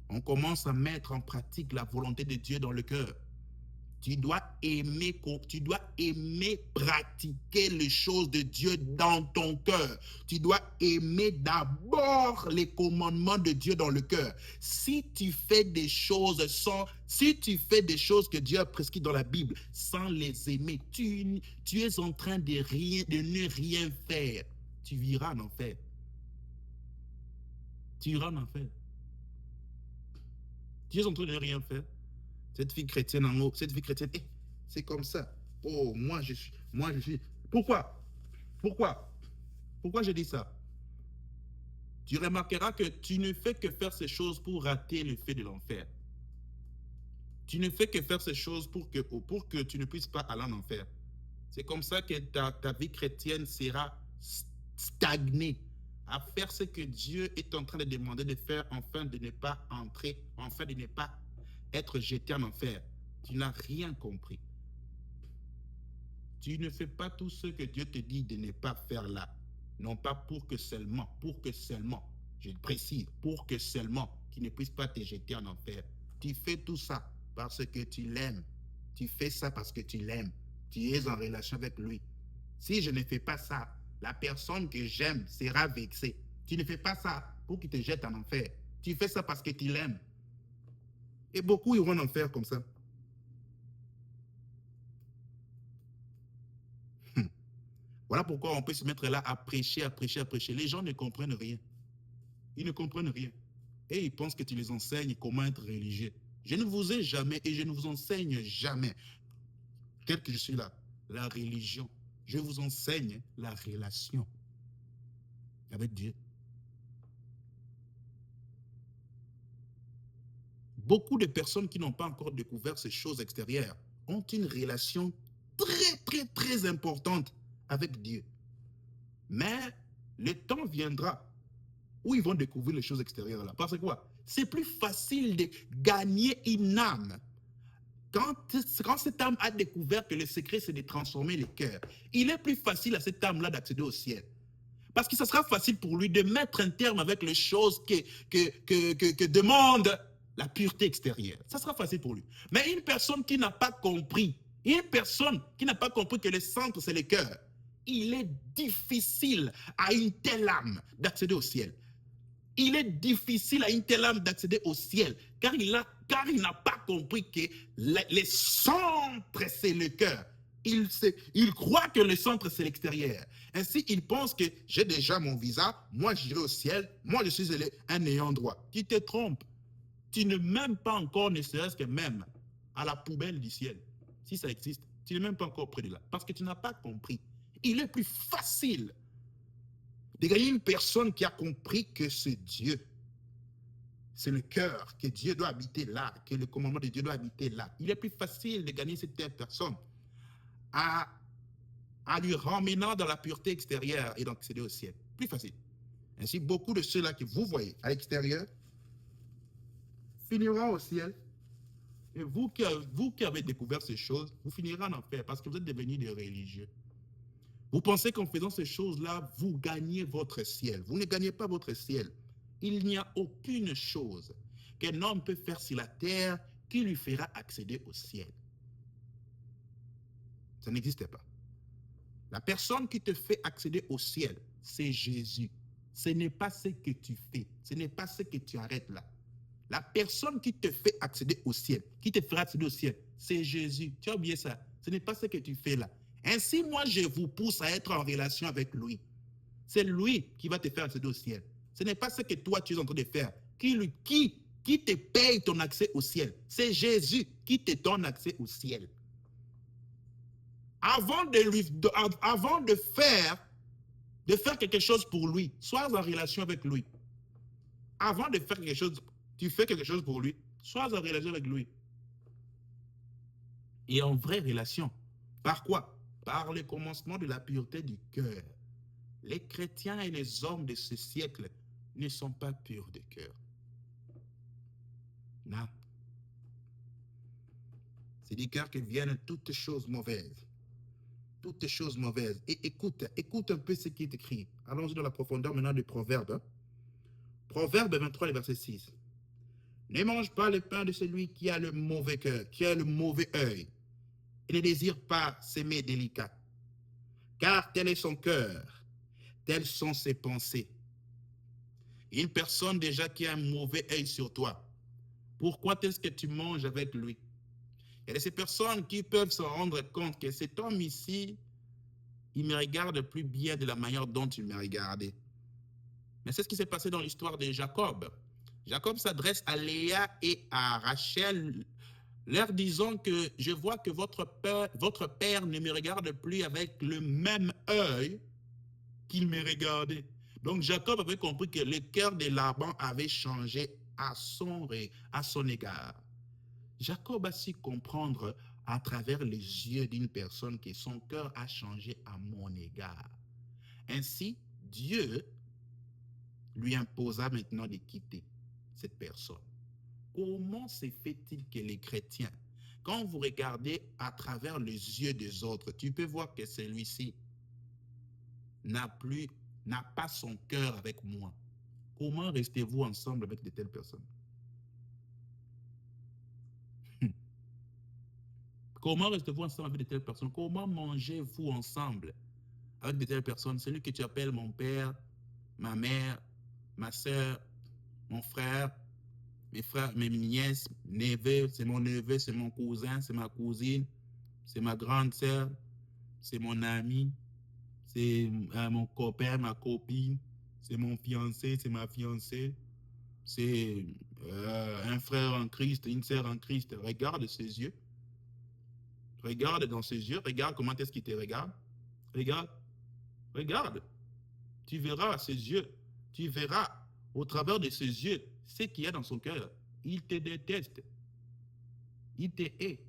[SPEAKER 1] On commence à mettre en pratique la volonté de Dieu dans le cœur. Tu dois aimer pratiquer les choses de Dieu dans ton cœur. Tu dois aimer d'abord les commandements de Dieu dans le cœur. Si tu fais des choses que Dieu a prescrites dans la Bible sans les aimer, tu es en train de ne rien faire. Tu iras en enfer. Tu iras en enfer. Tu es en train de ne rien faire. Cette fille chrétienne en haut, cette fille chrétienne, c'est comme ça. Oh, moi je suis. Pourquoi? Pourquoi je dis ça? Tu remarqueras que tu ne fais que faire ces choses pour rater le fait de l'enfer. Tu ne fais que faire ces choses pour que tu ne puisses pas aller en enfer. C'est comme ça que ta vie chrétienne sera stagnée à faire ce que Dieu est en train de demander de faire afin de ne pas entrer, afin de ne pas être jeté en enfer. Tu n'as rien compris. Tu ne fais pas tout ce que Dieu te dit de ne pas faire là. Non pas pour que seulement, je précise, pour que seulement tu ne puisses pas te jeter en enfer. Tu fais tout ça parce que tu l'aimes. Tu fais ça parce que tu l'aimes. Tu es en relation avec lui. Si je ne fais pas ça, la personne que j'aime sera vexée. Tu ne fais pas ça pour qu'il te jette en enfer. Tu fais ça parce que tu l'aimes. Et beaucoup iront en enfer comme ça. Voilà pourquoi on peut se mettre là à prêcher, à prêcher, à prêcher. Les gens ne comprennent rien. Ils ne comprennent rien. Et ils pensent que tu les enseignes comment être religieux. Je ne vous ai jamais et je ne vous enseigne jamais, tel que je suis là, la religion. Je vous enseigne la relation avec Dieu. Beaucoup de personnes qui n'ont pas encore découvert ces choses extérieures ont une relation très, très, très importante avec Dieu. Mais le temps viendra où ils vont découvrir les choses extérieures là. Parce que quoi? C'est plus facile de gagner une âme. Quand cette âme a découvert que le secret, c'est de transformer les cœurs, il est plus facile à cette âme-là d'accéder au ciel. Parce que ça sera facile pour lui de mettre un terme avec les choses que demande la pureté extérieure. Ça sera facile pour lui. Mais une personne qui n'a pas compris, que le centre, c'est le cœur, il est difficile à une telle âme d'accéder au ciel. Il est difficile à une telle âme d'accéder au ciel, car il n'a pas compris que le centre, c'est le cœur. Il croit que le centre, c'est l'extérieur. Ainsi, il pense que j'ai déjà mon visa, moi j'irai au ciel, moi je suis un ayant droit. Tu te trompes. Tu ne m'aimes pas encore, ne serait-ce que même à la poubelle du ciel. Si ça existe, tu n'es même pas encore près de là. Parce que tu n'as pas compris. Il est plus facile de gagner une personne qui a compris que c'est Dieu. C'est le cœur, que Dieu doit habiter là, que le commandement de Dieu doit habiter là. Il est plus facile de gagner cette personne en lui ramenant dans la pureté extérieure et d'accéder au ciel. Plus facile. Ainsi, beaucoup de ceux-là que vous voyez à l'extérieur finiront au ciel. Et vous qui avez découvert ces choses, vous finirez en enfer parce que vous êtes devenus des religieux. Vous pensez qu'en faisant ces choses-là, vous gagnez votre ciel. Vous ne gagnez pas votre ciel. Il n'y a aucune chose qu'un homme peut faire sur la terre qui lui fera accéder au ciel. Ça n'existe pas. La personne qui te fait accéder au ciel, c'est Jésus. Ce n'est pas ce que tu fais. Ce n'est pas ce que tu arrêtes là. La personne qui te fait accéder au ciel, qui te fera accéder au ciel, c'est Jésus. Tu as oublié ça. Ce n'est pas ce que tu fais là. Ainsi, moi, je vous pousse à être en relation avec lui. C'est lui qui va te faire accéder au ciel. Ce n'est pas ce que toi, tu es en train de faire. Qui te paye ton accès au ciel? C'est Jésus qui te donne accès au ciel. Avant de faire quelque chose pour lui, sois en relation avec lui. Avant de faire quelque chose, tu fais quelque chose pour lui, sois en relation avec lui. Et en vraie relation. Par quoi? Par le commencement de la pureté du cœur. Les chrétiens et les hommes de ce siècle ne sont pas purs de cœur. Non. C'est du cœur que viennent toutes choses mauvaises. Toutes choses mauvaises. Et écoute un peu ce qui est écrit. Allons-y dans la profondeur maintenant du Proverbe. Proverbe 23, le verset 6. Ne mange pas le pain de celui qui a le mauvais cœur, qui a le mauvais œil, et ne désire pas s'aimer délicat. Car tel est son cœur, telles sont ses pensées. Une personne déjà qui a un mauvais œil sur toi, pourquoi est-ce que tu manges avec lui? Il y a ces personnes qui peuvent se rendre compte que cet homme ici, il me regarde plus bien de la manière dont il me regardé. Mais c'est ce qui s'est passé dans l'histoire de Jacob. Jacob s'adresse à Léa et à Rachel, leur disant que je vois que votre père ne me regarde plus avec le même œil qu'il me regardait. Donc Jacob avait compris que le cœur de Laban avait changé à son égard. Jacob a su comprendre à travers les yeux d'une personne que son cœur a changé à mon égard. Ainsi, Dieu lui imposa maintenant de quitter cette personne. Comment se fait-il que les chrétiens, quand vous regardez à travers les yeux des autres, tu peux voir que celui-ci n'a pas son cœur avec moi. Comment restez-vous ensemble avec de telles personnes? Comment restez-vous ensemble avec de telles personnes? Comment mangez-vous ensemble avec de telles personnes? Celui que tu appelles mon père, ma mère, ma soeur, mon frère, mes frères, mes nièces, neveux, c'est mon neveu, c'est mon cousin, c'est ma cousine, c'est ma grande sœur, c'est mon ami, c'est mon copain, ma copine, c'est mon fiancé, c'est ma fiancée, c'est un frère en Christ, une sœur en Christ. Regarde ses yeux, regarde dans ses yeux, regarde comment est-ce qu'il te regarde. Regarde, regarde, tu verras ses yeux, tu verras au travers de ses yeux ce qu'il y a dans son cœur. Il te déteste, il te hait.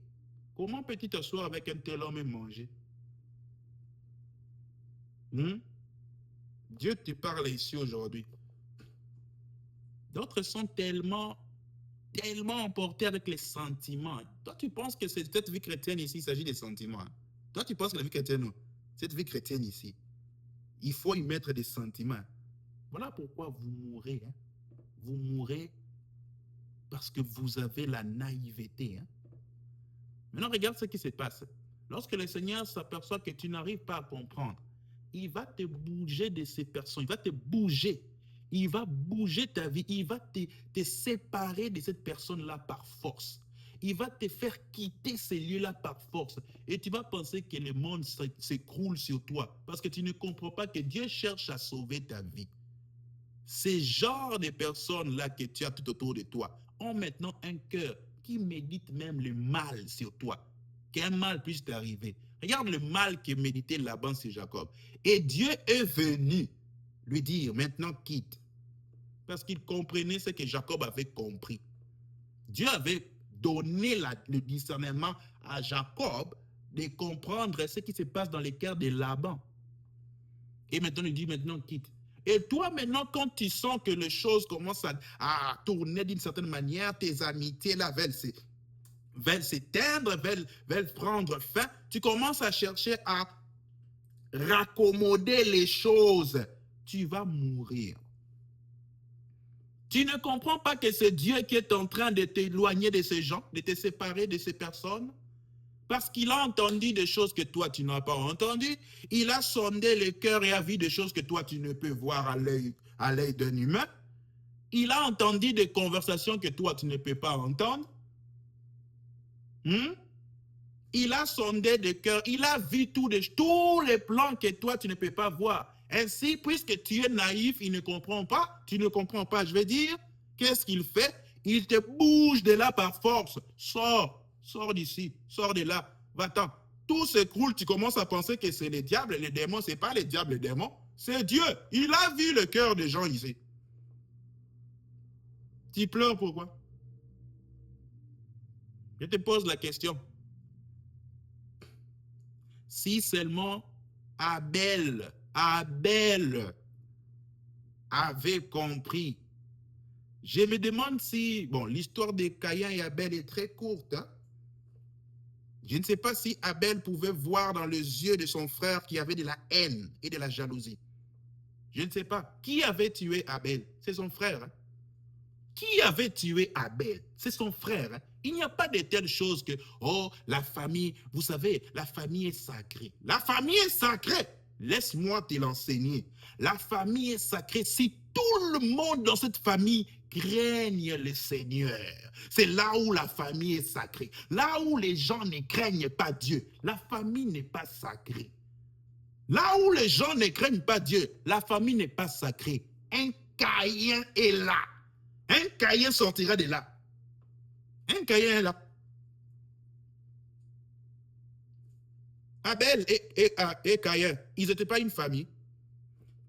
[SPEAKER 1] Comment peux-tu t'asseoir avec un tel homme et manger? Hmm? Dieu te parle ici aujourd'hui. D'autres sont tellement emportés avec les sentiments. Toi, tu penses que cette vie chrétienne ici, il s'agit des sentiments. Toi, tu penses que la vie chrétienne, non. Cette vie chrétienne ici, il faut y mettre des sentiments. Voilà pourquoi vous mourrez. Hein. Vous mourrez parce que vous avez la naïveté. Hein. Maintenant, regarde ce qui se passe. Lorsque le Seigneur s'aperçoit que tu n'arrives pas à comprendre, il va te bouger de ces personnes, il va te bouger. Il va bouger ta vie, il va te séparer de cette personne-là par force. Il va te faire quitter ces lieux-là par force. Et tu vas penser que le monde s'écroule sur toi parce que tu ne comprends pas que Dieu cherche à sauver ta vie. Ces genres de personnes-là que tu as tout autour de toi ont maintenant un cœur qui médite même le mal sur toi. Qu'un mal puisse t'arriver. Regarde le mal que méditait Laban sur Jacob. Et Dieu est venu lui dire, maintenant quitte. Parce qu'il comprenait ce que Jacob avait compris. Dieu avait donné le discernement à Jacob de comprendre ce qui se passe dans le cœur de Laban. Et maintenant, il dit, maintenant quitte. Et toi, maintenant, quand tu sens que les choses commencent à tourner d'une certaine manière, tes amitiés là veulent s'éteindre, veulent prendre fin, tu commences à chercher à raccommoder les choses. Tu vas mourir. Tu ne comprends pas que c'est Dieu qui est en train de t'éloigner de ces gens, de te séparer de ces personnes? Parce qu'il a entendu des choses que toi, tu n'as pas entendues. Il a sondé le cœur et a vu des choses que toi, tu ne peux voir à l'œil d'un humain. Il a entendu des conversations que toi, tu ne peux pas entendre. Il a sondé le cœur. Il a vu tous les plans que toi, tu ne peux pas voir. Ainsi, puisque tu es naïf, il ne comprend pas. Tu ne comprends pas, je vais dire. Qu'est-ce qu'il fait? Il te bouge de là par force. Sors d'ici, sors de là, va-t'en. Tout s'écroule, tu commences à penser que c'est les diables, les démons. Ce n'est pas les diables, les démons, c'est Dieu. Il a vu le cœur des gens ici. Tu pleures pourquoi? Je te pose la question. Si seulement Abel avait compris. Je me demande si, bon, l'histoire de Caïn et Abel est très courte. Hein? Je ne sais pas si Abel pouvait voir dans les yeux de son frère qu'il y avait de la haine et de la jalousie. Je ne sais pas. Qui avait tué Abel? C'est son frère. Hein? Qui avait tué Abel? C'est son frère. Hein? Il n'y a pas de telles choses que, oh, la famille, vous savez, la famille est sacrée. La famille est sacrée. Laisse-moi te l'enseigner. La famille est sacrée. Si tout le monde dans cette famille craigne le Seigneur, c'est là où la famille est sacrée. Là où les gens ne craignent pas Dieu, la famille n'est pas sacrée. Là où les gens ne craignent pas Dieu, la famille n'est pas sacrée. Un Caïn est là. Un Caïn sortira de là. Un Caïn est là. Abel et Caïn, ils n'étaient pas une famille.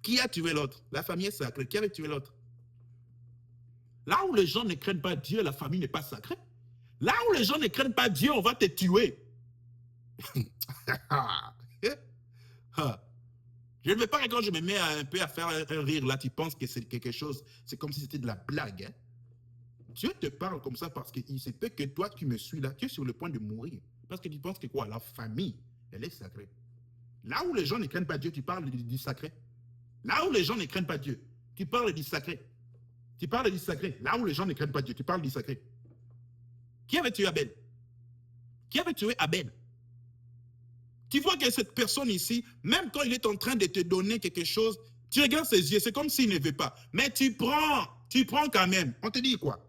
[SPEAKER 1] Qui a tué l'autre? La famille est sacrée. Qui avait tué l'autre? Là où les gens ne craignent pas Dieu, la famille n'est pas sacrée. Là où les gens ne craignent pas Dieu, on va te tuer. Je ne veux pas que quand je me mets un peu à faire un rire, là, tu penses que c'est quelque chose, c'est comme si c'était de la blague. Hein? Dieu te parle comme ça parce qu'il se peut que toi, tu me suis là, tu es sur le point de mourir. Parce que tu penses que quoi? La famille, elle est sacrée. Là où les gens ne craignent pas Dieu, tu parles du sacré. Là où les gens ne craignent pas Dieu, tu parles du sacré. Tu parles du sacré. Là où les gens ne craignent pas Dieu, tu parles du sacré. Qui avait tué Abel? Qui avait tué Abel? Tu vois que cette personne ici, même quand il est en train de te donner quelque chose, tu regardes ses yeux, c'est comme s'il ne veut pas. Mais tu prends quand même. On te dit quoi?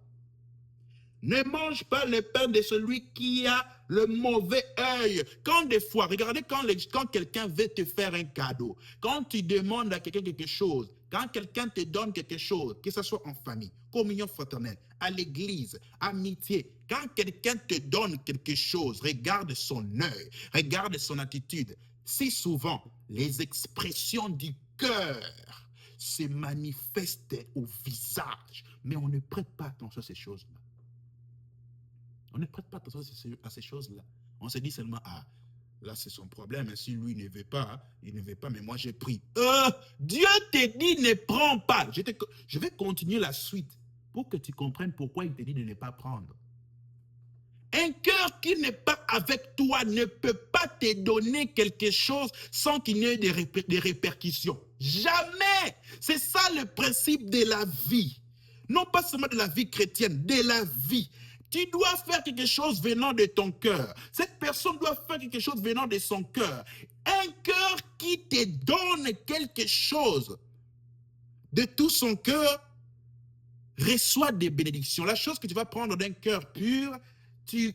[SPEAKER 1] Ne mange pas le pain de celui qui a le mauvais œil. Quand des fois, regardez quand quelqu'un veut te faire un cadeau, quand tu demandes à quelqu'un quelque chose, quand quelqu'un te donne quelque chose, que ce soit en famille, communion fraternelle, à l'église, amitié, quand quelqu'un te donne quelque chose, regarde son œil, regarde son attitude. Si souvent, les expressions du cœur se manifestent au visage, mais on ne prête pas attention à ces choses-là. On ne prête pas attention à ces choses-là. On se dit seulement, ah, là c'est son problème, si lui ne veut pas, il ne veut pas, mais moi j'ai pris. Dieu te dit ne prends pas. Je vais continuer la suite pour que tu comprennes pourquoi il te dit de ne pas prendre. Un cœur qui n'est pas avec toi ne peut pas te donner quelque chose sans qu'il y ait des répercussions. Jamais. C'est ça le principe de la vie. Non pas seulement de la vie chrétienne, de la vie. Tu dois faire quelque chose venant de ton cœur. Cette personne doit faire quelque chose venant de son cœur. Un cœur qui te donne quelque chose de tout son cœur reçoit des bénédictions. La chose que tu vas prendre d'un cœur pur,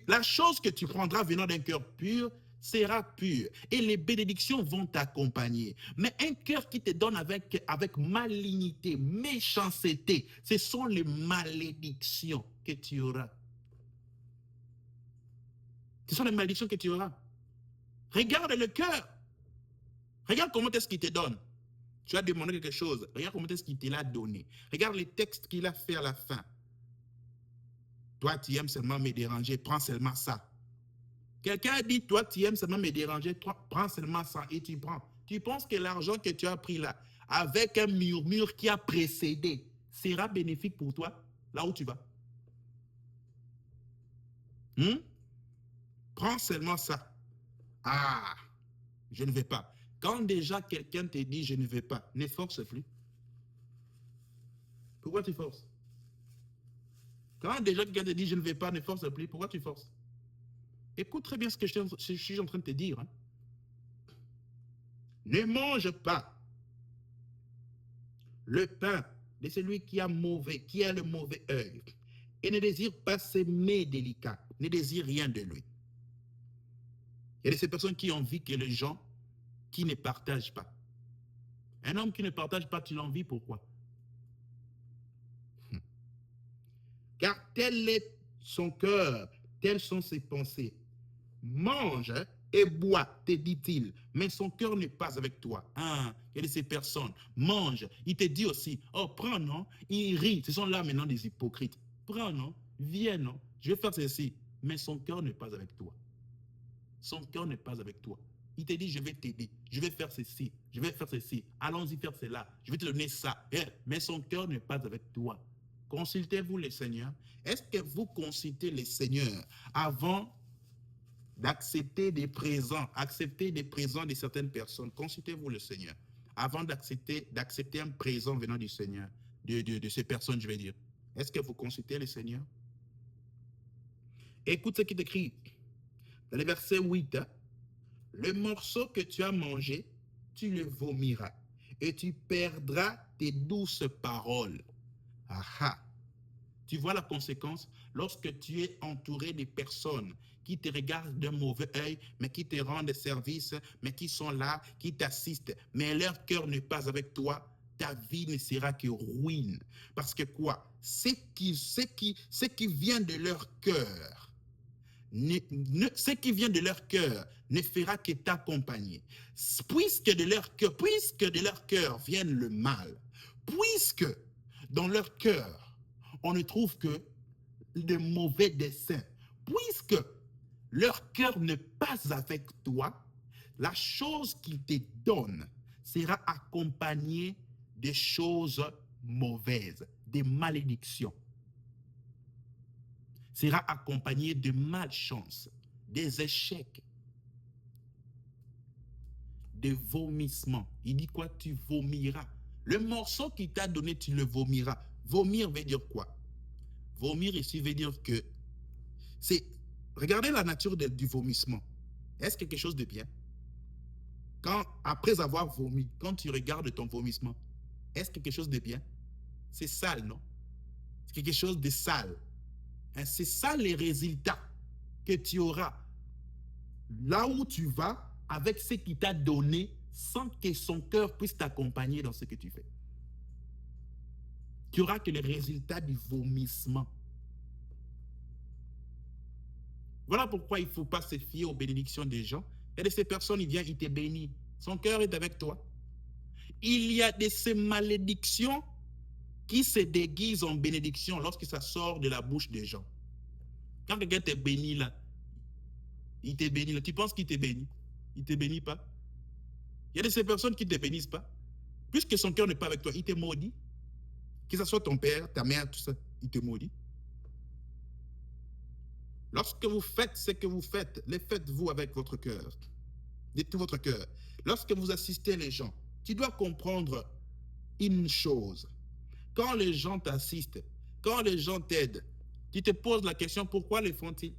[SPEAKER 1] la chose que tu prendras venant d'un cœur pur sera pure et les bénédictions vont t'accompagner. Mais un cœur qui te donne avec malignité, méchanceté, ce sont les malédictions que tu auras. Ce sont les malédictions que tu auras. Regarde le cœur. Regarde comment est-ce qu'il te donne. Tu as demandé quelque chose. Regarde comment est-ce qu'il te l'a donné. Regarde les textes qu'il a fait à la fin. Toi, tu aimes seulement me déranger, prends seulement ça. Quelqu'un a dit, toi, tu aimes seulement me déranger, prends seulement ça et tu prends. Tu penses que l'argent que tu as pris là, avec un murmure qui a précédé, sera bénéfique pour toi, là où tu vas? Prends seulement ça. Ah, je ne vais pas. Quand déjà quelqu'un te dit, je ne vais pas, ne force plus. Pourquoi tu forces? Quand déjà quelqu'un te dit, je ne vais pas, ne force plus, pourquoi tu forces? Écoute très bien ce que je suis en train de te dire. Hein. Ne mange pas le pain de celui qui a le mauvais œil, et ne désire pas ses mets délicats, ne désire rien de lui. Il y a de ces personnes qui envient que les gens qui ne partagent pas. Un homme qui ne partage pas, tu l'envies, pourquoi? Car tel est son cœur, telles sont ses pensées. Mange et bois, te dit-il, mais son cœur n'est pas avec toi. Ah, il y a de ces personnes, mange. Il te dit aussi, oh, prends, non? Il rit. Ce sont là maintenant des hypocrites. Prends, non? Viens, non? Je vais faire ceci. Mais son cœur n'est pas avec toi. Son cœur n'est pas avec toi. Il te dit, je vais t'aider, je vais faire ceci, je vais faire ceci, allons-y faire cela, je vais te donner ça. Mais son cœur n'est pas avec toi. Consultez-vous le Seigneur. Est-ce que vous consultez le Seigneur avant d'accepter des présents, de certaines personnes? Consultez-vous le Seigneur avant d'accepter un présent venant du Seigneur, de ces personnes, je vais dire. Est-ce que vous consultez le Seigneur? Écoute ce qui est écrit dans le verset 8. Le morceau que tu as mangé, tu le vomiras et tu perdras tes douces paroles. Ah. Tu vois la conséquence? Lorsque tu es entouré de personnes qui te regardent d'un mauvais œil, mais qui te rendent service, mais qui sont là, qui t'assistent, mais leur cœur n'est pas avec toi, ta vie ne sera que ruine. Parce que quoi? Ce qui vient de leur cœur, ce qui vient de leur cœur ne fera que t'accompagner. Puisque de leur cœur vienne le mal, puisque dans leur cœur, on ne trouve que de mauvais desseins, puisque leur cœur n'est pas avec toi, la chose qu'ils te donnent sera accompagnée de choses mauvaises, des malédictions. Sera accompagné de malchance, des échecs, des vomissements. Il dit quoi? Tu vomiras. Le morceau qu'il t'a donné, tu le vomiras. Vomir veut dire quoi? Vomir ici veut dire que c'est... Regardez la nature du vomissement. Est-ce quelque chose de bien? Quand, après avoir vomi, quand tu regardes ton vomissement, est-ce quelque chose de bien? C'est sale, non? C'est quelque chose de sale. C'est ça les résultats que tu auras là où tu vas avec ce qu'il t'a donné sans que son cœur puisse t'accompagner dans ce que tu fais. Tu auras que le résultat du vomissement. Voilà pourquoi il ne faut pas se fier aux bénédictions des gens. Il y a de ces personnes, il vient, il te bénit. Son cœur est avec toi. Il y a de ces malédictions qui se déguisent en bénédiction lorsque ça sort de la bouche des gens. Quand quelqu'un te bénit là, il te bénit là, tu penses qu'il te bénit? Il ne te bénit pas. Il y a de ces personnes qui ne te bénissent pas. Puisque son cœur n'est pas avec toi, il te maudit. Que ce soit ton père, ta mère, tout ça, il te maudit. Lorsque vous faites ce que vous faites, le faites-vous avec votre cœur, de tout votre cœur. Lorsque vous assistez les gens, tu dois comprendre une chose. Quand les gens t'assistent, quand les gens t'aident, tu te poses la question, pourquoi les font-ils?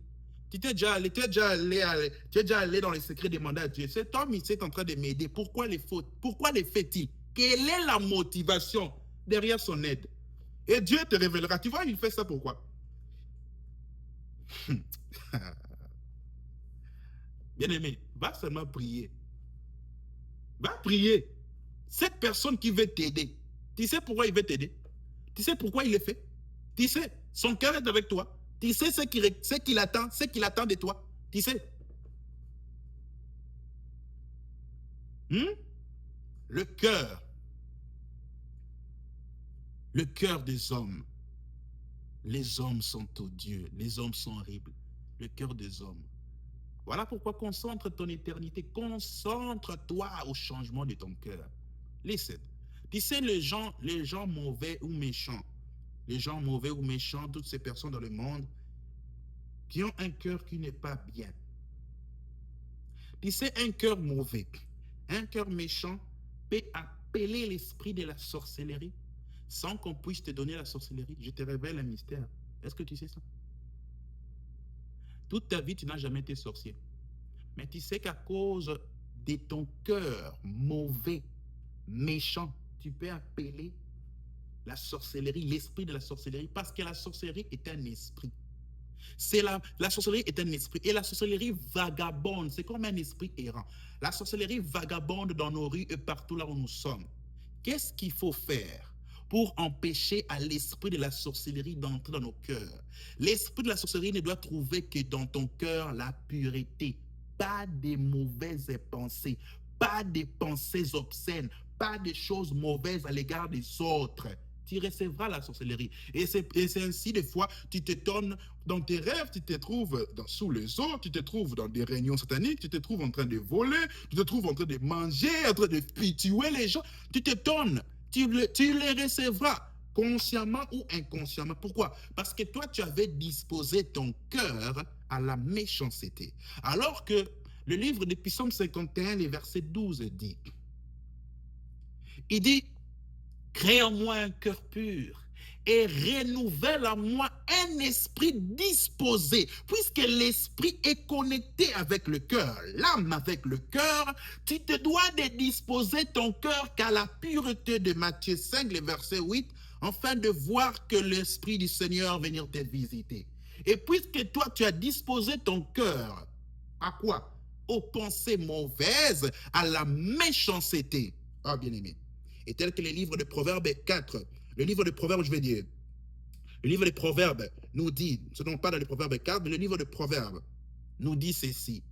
[SPEAKER 1] Tu es déjà allé dans les secrets demandés à Dieu. Cet homme, il est en train de m'aider. Pourquoi les fait-il? Quelle est la motivation derrière son aide? Et Dieu te révélera. Tu vois, il fait ça pourquoi? Bien-aimé, va seulement prier. Va prier. Cette personne qui veut t'aider, tu sais pourquoi il veut t'aider? Tu sais pourquoi il le fait? Tu sais, son cœur est avec toi. Tu sais ce qu'il attend de toi. Tu sais. Le cœur des hommes. Les hommes sont odieux, les hommes sont horribles. Le cœur des hommes. Voilà pourquoi concentre ton éternité, concentre-toi au changement de ton cœur. Listen. Tu sais, les gens mauvais ou méchants, toutes ces personnes dans le monde qui ont un cœur qui n'est pas bien. Tu sais, un cœur mauvais, un cœur méchant peut appeler l'esprit de la sorcellerie sans qu'on puisse te donner la sorcellerie. Je te révèle un mystère. Est-ce que tu sais ça? Toute ta vie, tu n'as jamais été sorcier. Mais tu sais qu'à cause de ton cœur mauvais, méchant, tu peux appeler la sorcellerie, l'esprit de la sorcellerie, parce que la sorcellerie est un esprit. La sorcellerie est un esprit, et la sorcellerie vagabonde, c'est comme un esprit errant. La sorcellerie vagabonde dans nos rues et partout là où nous sommes. Qu'est-ce qu'il faut faire pour empêcher à l'esprit de la sorcellerie d'entrer dans nos cœurs? L'esprit de la sorcellerie ne doit trouver que dans ton cœur la pureté, pas des mauvaises pensées, pas des pensées obscènes, pas des choses mauvaises à l'égard des autres. Tu recevras la sorcellerie. Et c'est ainsi, des fois, tu t'étonnes dans tes rêves, tu te trouves sous les eaux, tu te trouves dans des réunions sataniques, tu te trouves en train de voler, tu te trouves en train de manger, en train de tuer les gens. Tu t'étonnes, tu les recevras consciemment ou inconsciemment. Pourquoi? Parce que toi, tu avais disposé ton cœur à la méchanceté. Alors que le livre de Psaume 51, les versets 12 dit, il dit, crée en moi un cœur pur et renouvelle en moi un esprit disposé. Puisque l'esprit est connecté avec le cœur, l'âme avec le cœur, tu te dois de disposer ton cœur qu'à la pureté de Matthieu 5, le verset 8, afin de voir que l'esprit du Seigneur venir te visiter. Et puisque toi, tu as disposé ton cœur, à quoi? Aux pensées mauvaises, à la méchanceté. Ah, bien-aimé. Et tel que le livre de Proverbes 4, le livre de Proverbes, je vais dire, le livre de Proverbes nous dit, ce n'est pas dans le Proverbe 4, mais le livre de Proverbes nous dit ceci.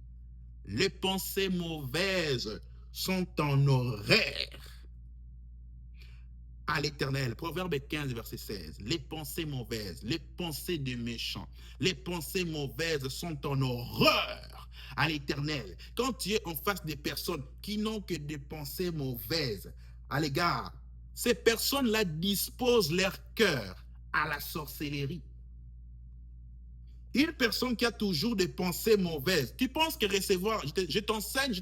[SPEAKER 1] Les pensées mauvaises sont en horreur à l'Éternel. Proverbe 15, verset 16. Les pensées mauvaises, les pensées des méchants, les pensées mauvaises sont en horreur à l'Éternel. Quand tu es en face des personnes qui n'ont que des pensées mauvaises à l'égard, ces personnes-là disposent leur cœur à la sorcellerie. Une personne qui a toujours des pensées mauvaises, tu penses que recevoir, je t'enseigne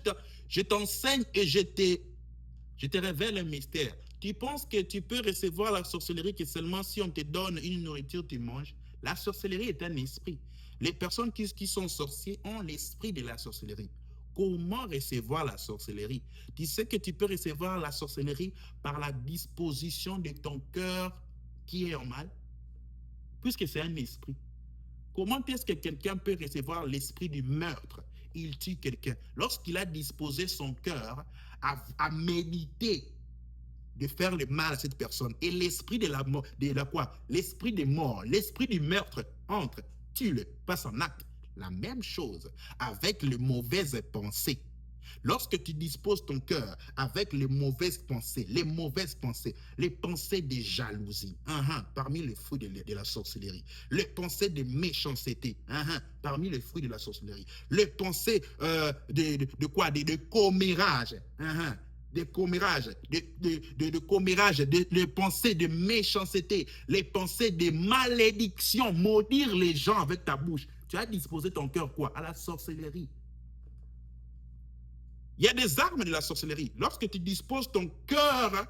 [SPEAKER 1] et je te révèle un mystère. Tu penses que tu peux recevoir la sorcellerie que seulement si on te donne une nourriture, tu manges? La sorcellerie est un esprit. Les personnes qui sont sorciers ont l'esprit de la sorcellerie. Comment recevoir la sorcellerie? Tu sais que tu peux recevoir la sorcellerie par la disposition de ton cœur qui est en mal, puisque c'est un esprit. Comment est-ce que quelqu'un peut recevoir l'esprit du meurtre? il tue quelqu'un. Lorsqu'il a disposé son cœur à méditer de faire le mal à cette personne, et l'esprit de la mort, de la quoi? L'esprit des morts, l'esprit du meurtre entre, tue-le, passe en acte. La même chose avec les mauvaises pensées. Lorsque tu disposes ton cœur avec les mauvaises pensées, les pensées de jalousie, parmi les fruits de la sorcellerie, les pensées de méchanceté, parmi les fruits de la sorcellerie, les pensées de quoi? De commérage, des commérages, de commérages, les pensées de méchanceté, les pensées de malédiction, maudire les gens avec ta bouche. Tu as disposé ton cœur quoi? À la sorcellerie. Il y a des armes de la sorcellerie. Lorsque tu disposes ton cœur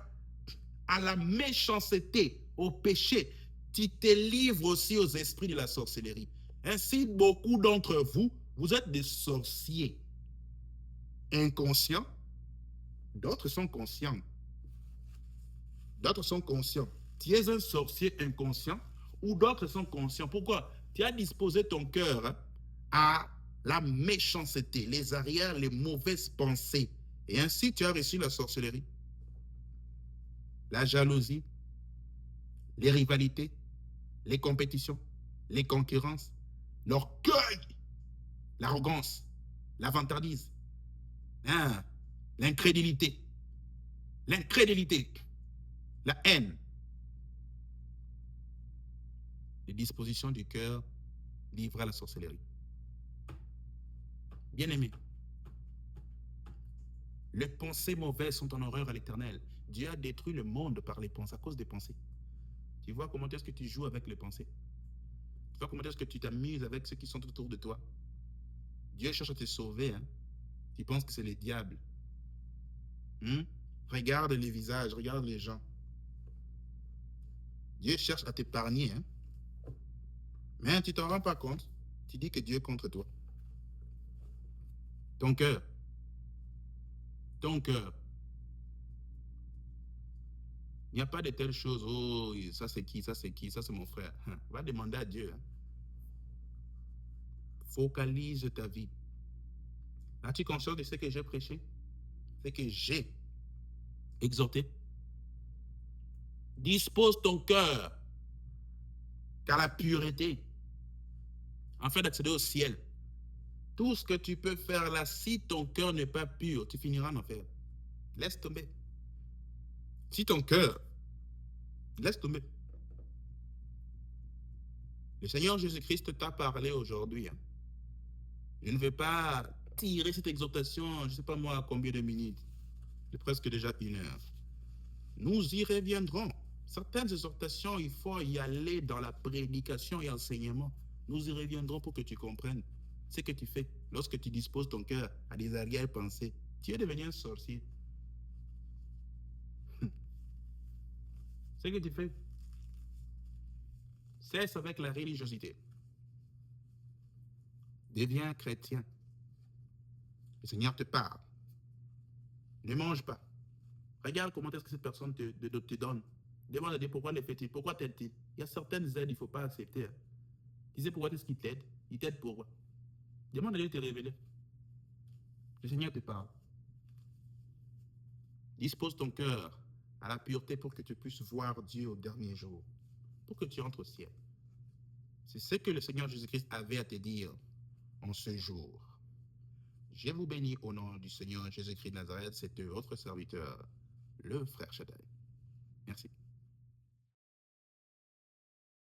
[SPEAKER 1] à la méchanceté, au péché, tu te livres aussi aux esprits de la sorcellerie. Ainsi, beaucoup d'entre vous, vous êtes des sorciers inconscients. D'autres sont conscients. D'autres sont conscients. Tu es un sorcier inconscient ou d'autres sont conscients. Pourquoi? Tu as disposé ton cœur à la méchanceté, les arrières, les mauvaises pensées. Et ainsi, tu as reçu la sorcellerie, la jalousie, les rivalités, les compétitions, les concurrences, l'orgueil, l'arrogance, la vantardise, l'incrédulité, la haine, les dispositions du cœur livrées à la sorcellerie. Bien-aimés, les pensées mauvaises sont en horreur à l'Éternel. Dieu a détruit le monde par les pensées, à cause des pensées. Tu vois comment est-ce que tu joues avec les pensées? Tu vois comment est-ce que tu t'amuses avec ceux qui sont autour de toi? Dieu cherche à te sauver. Tu penses que c'est le diable. Regarde les visages, regarde les gens. Dieu cherche à t'épargner. Mais tu t'en rends pas compte. Tu dis que Dieu est contre toi. Ton cœur. Ton cœur. Il n'y a pas de telle chose. Oh, ça c'est qui? Ça c'est qui? Ça c'est mon frère. Va demander à Dieu. Focalise ta vie. As-tu conscience de ce que j'ai prêché? Ce que j'ai exhorté? Dispose ton cœur qu'à la pureté, afin d'accéder au ciel. Tout ce que tu peux faire là, si ton cœur n'est pas pur, tu finiras en enfer. Laisse tomber. Si ton cœur, laisse tomber. Le Seigneur Jésus-Christ t'a parlé aujourd'hui. Je ne vais pas tirer cette exhortation, je ne sais pas moi combien de minutes. C'est presque déjà 1 heure. Nous y reviendrons. Certaines exhortations, il faut y aller dans la prédication et enseignement. Nous y reviendrons pour que tu comprennes ce que tu fais lorsque tu disposes ton cœur à des arrière-pensées. Tu es devenu un sorcier. Ce que tu fais, cesse avec la religiosité. Deviens chrétien. Le Seigneur te parle. Ne mange pas. Regarde comment est-ce que cette personne te donne. Demande à Dieu pourquoi les fait-il, pourquoi t'aide-t-il. Il y a certaines aides qu'il ne faut pas accepter. Tu sais pourquoi est-ce qu'il t'aide? Il t'aide pourquoi? Demande à Dieu de te révéler. Le Seigneur te parle. Dispose ton cœur à la pureté pour que tu puisses voir Dieu au dernier jour, pour que tu entres au ciel. C'est ce que le Seigneur Jésus-Christ avait à te dire en ce jour. Je vous bénis au nom du Seigneur Jésus-Christ de Nazareth, c'est votre serviteur, le frère Shaddai. Merci.